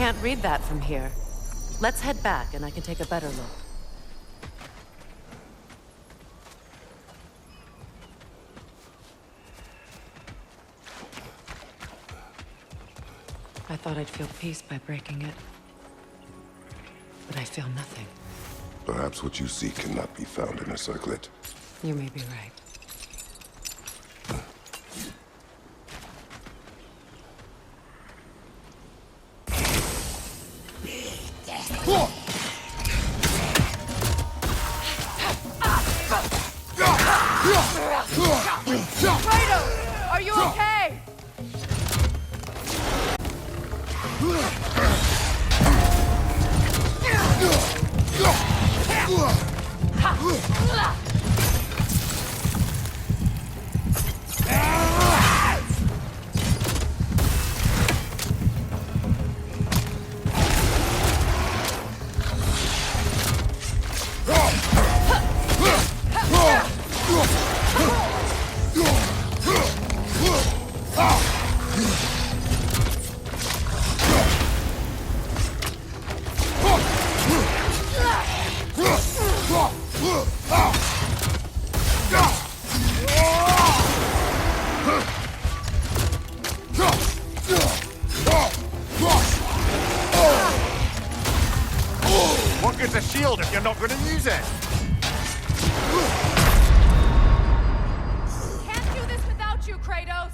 can't read that from here. Let's head back and I can take a better look. I thought I'd feel peace by breaking it. But I feel nothing. Perhaps what you seek cannot be found in a circlet. You may be right. Kratos! Are you okay? What good's a shield if you're not going to use it? Can't do this without you, Kratos!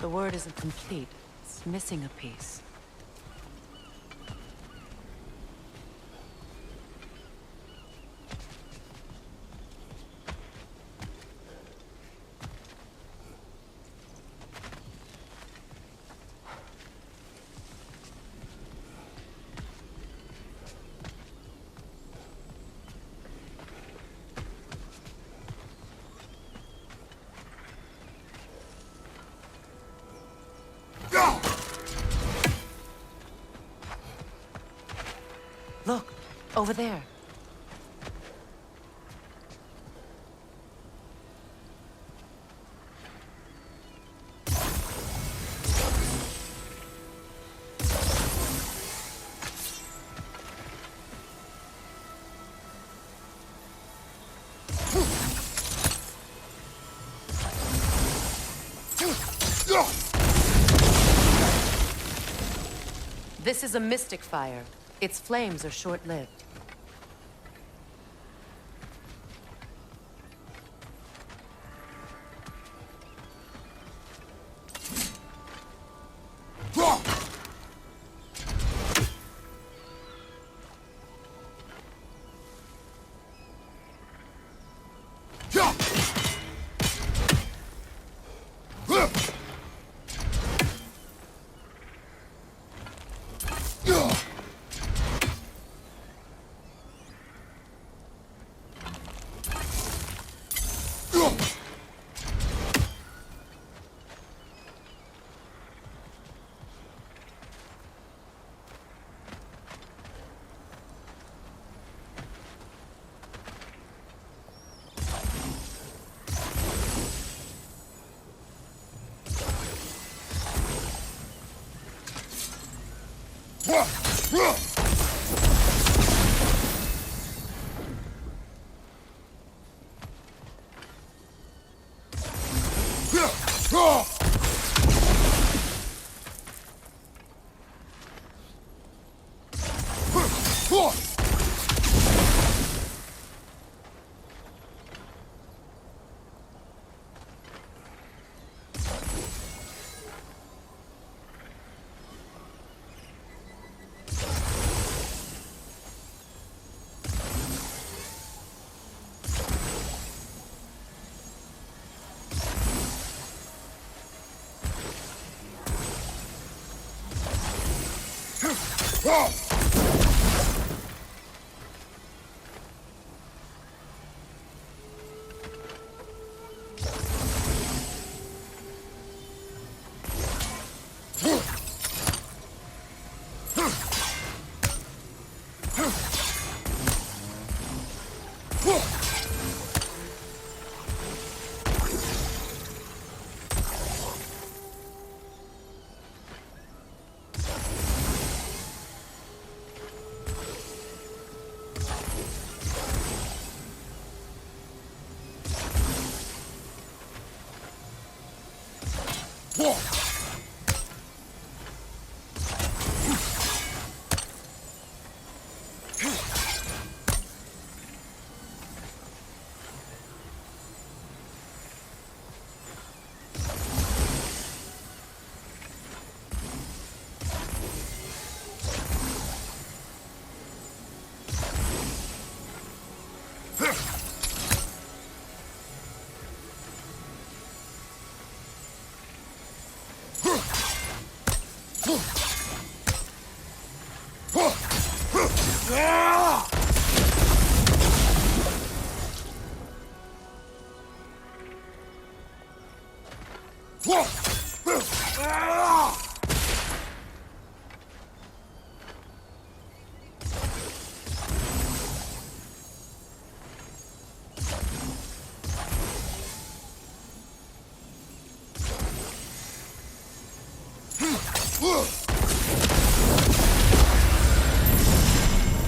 The word isn't complete. It's missing a piece. Look, over there. This is a mystic fire. Its flames are short-lived.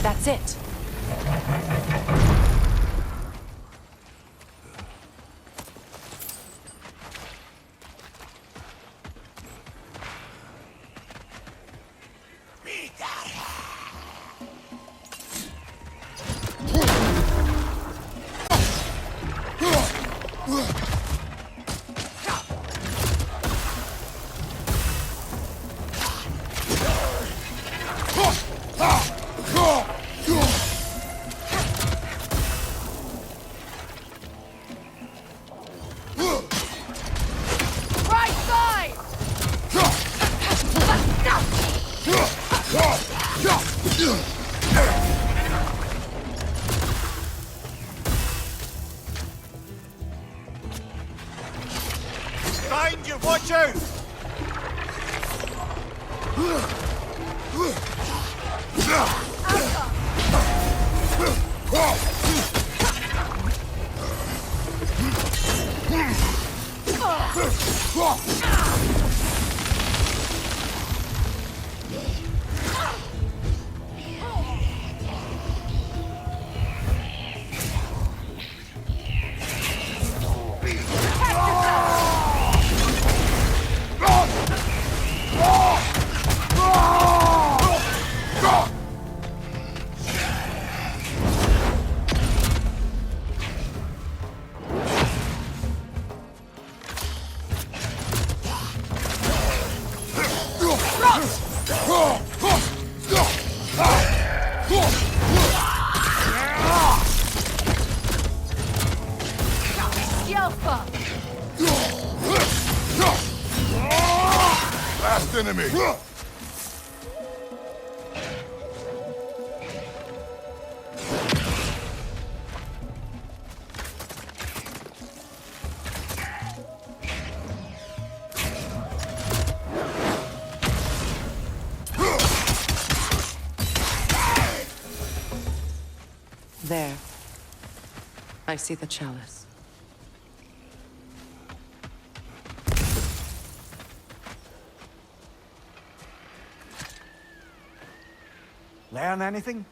That's it. Behind you, watch out! enemy! There. I see the chalice. Learn anything?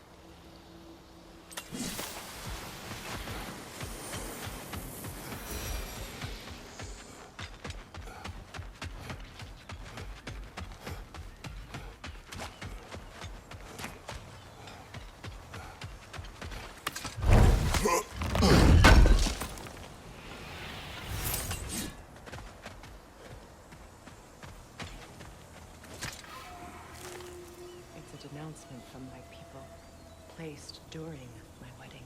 It's a denouncement from my people, placed during my wedding.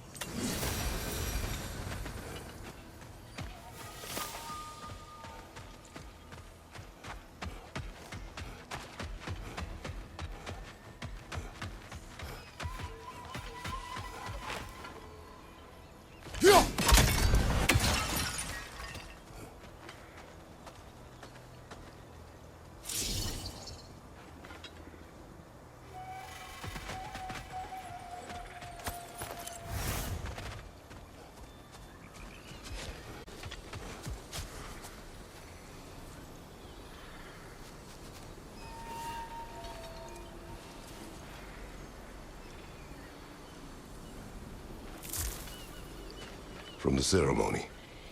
From the ceremony.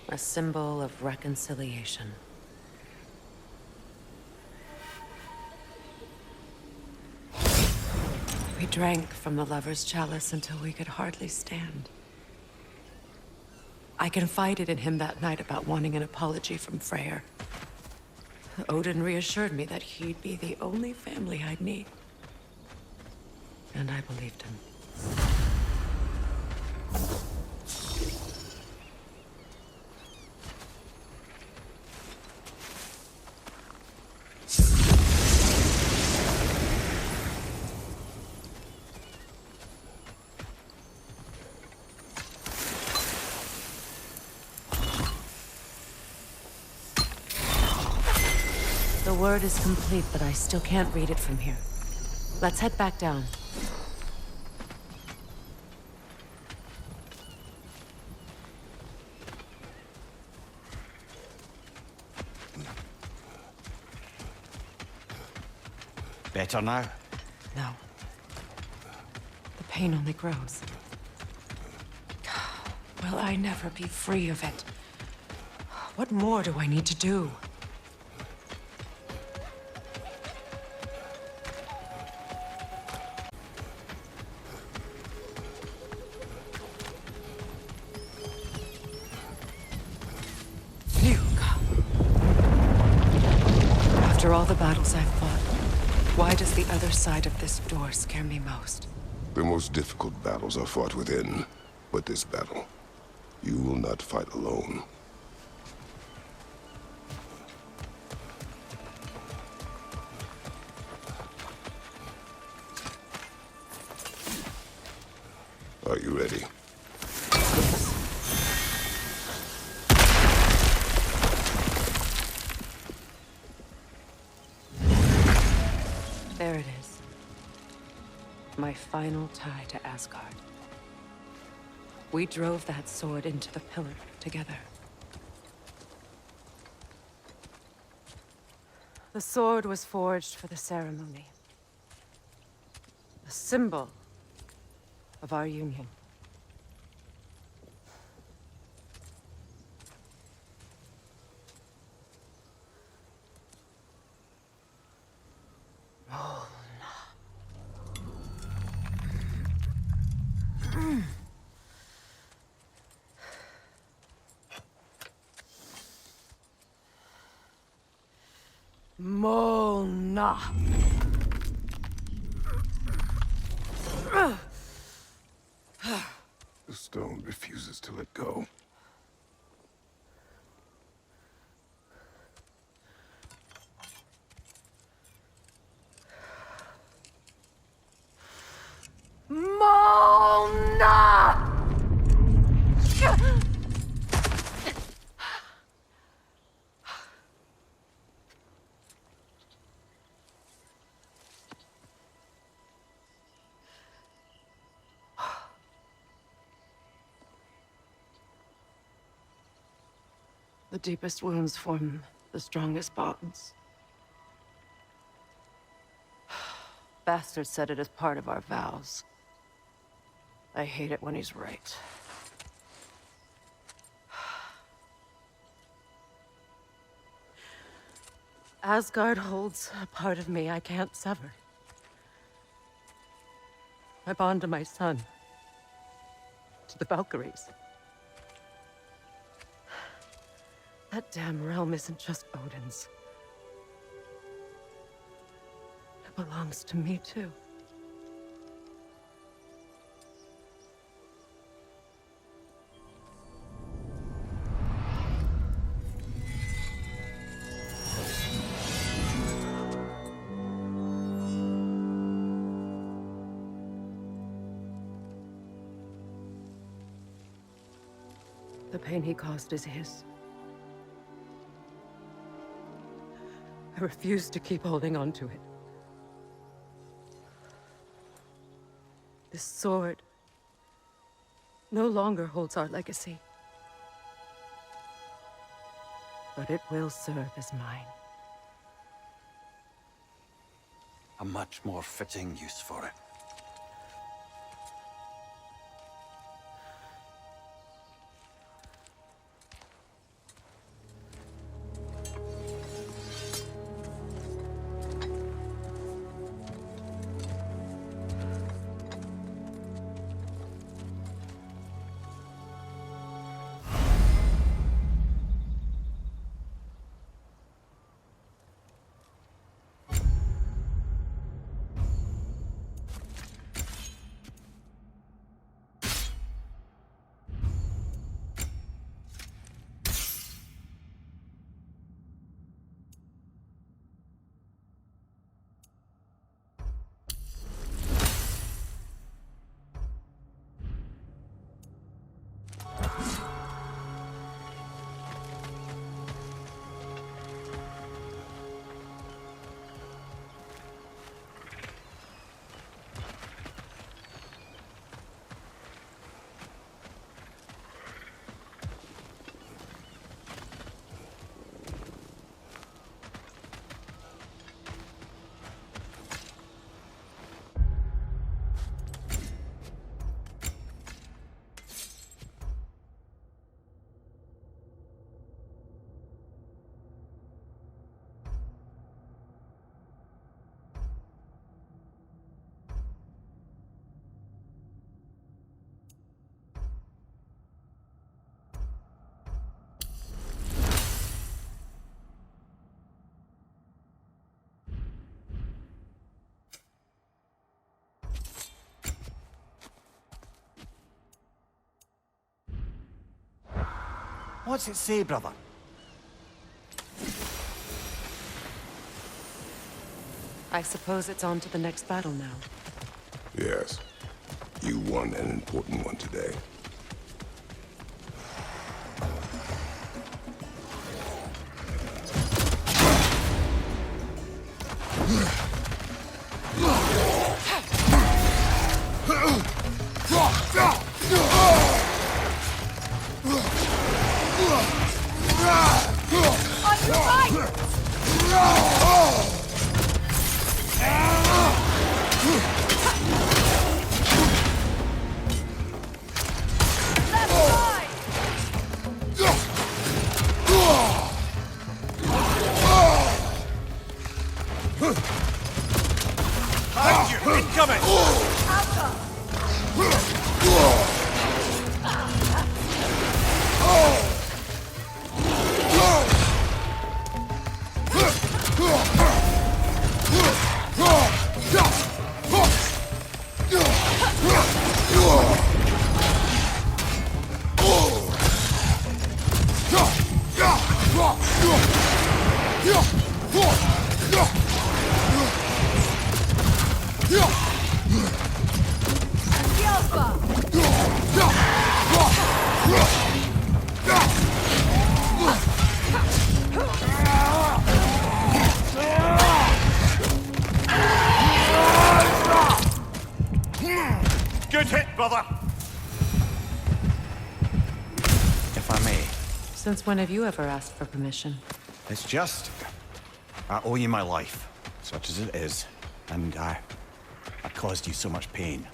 A symbol of reconciliation. We drank from the lover's chalice until we could hardly stand. I confided in him that night about wanting an apology from Freyr. Odin reassured me that he'd be the only family I'd need. And I believed him. The word is complete, but I still can't read it from here. Let's head back down. Better now? No. The pain only grows. Will I never be free of it? What more do I need to do? After all the battles I've fought, why does the other side of this door scare me most? The most difficult battles are fought within. But this battle, you will not fight alone. Are you ready? There it is. My final tie to Asgard. We drove that sword into the pillar together. The sword was forged for the ceremony. A symbol of our union. Molna. The stone refuses to let go. Mona! The deepest wounds form the strongest bonds. Bastard said it as part of our vows. I hate it when he's right. Asgard holds a part of me I can't sever. I bond to my son, to the Valkyries. That damn realm isn't just Odin's. It belongs to me, too. The pain he caused is his. I refuse to keep holding on to it. This sword no longer holds our legacy. But it will serve as mine. A much more fitting use for it. What's it say, brother? I suppose it's on to the next battle now. Yes. You won an important one today. Good hit, brother. If I may, Since when have you ever asked for permission? it's just... I owe you my life, such as it is, and I caused you so much pain.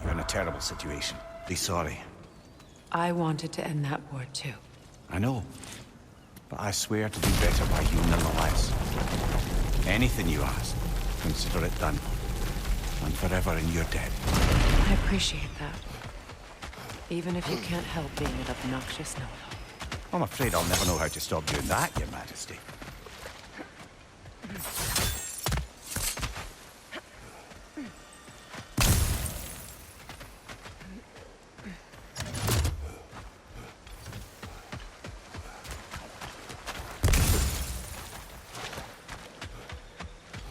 You're in a terrible situation. Be sorry. I wanted to end that war too. I know, but I swear to do better by you nonetheless. Anything you ask, consider it done. I'm forever in your debt. I appreciate that. Even if you can't help being an obnoxious know-it-all. I'm afraid I'll never know how to stop doing that, Your Majesty.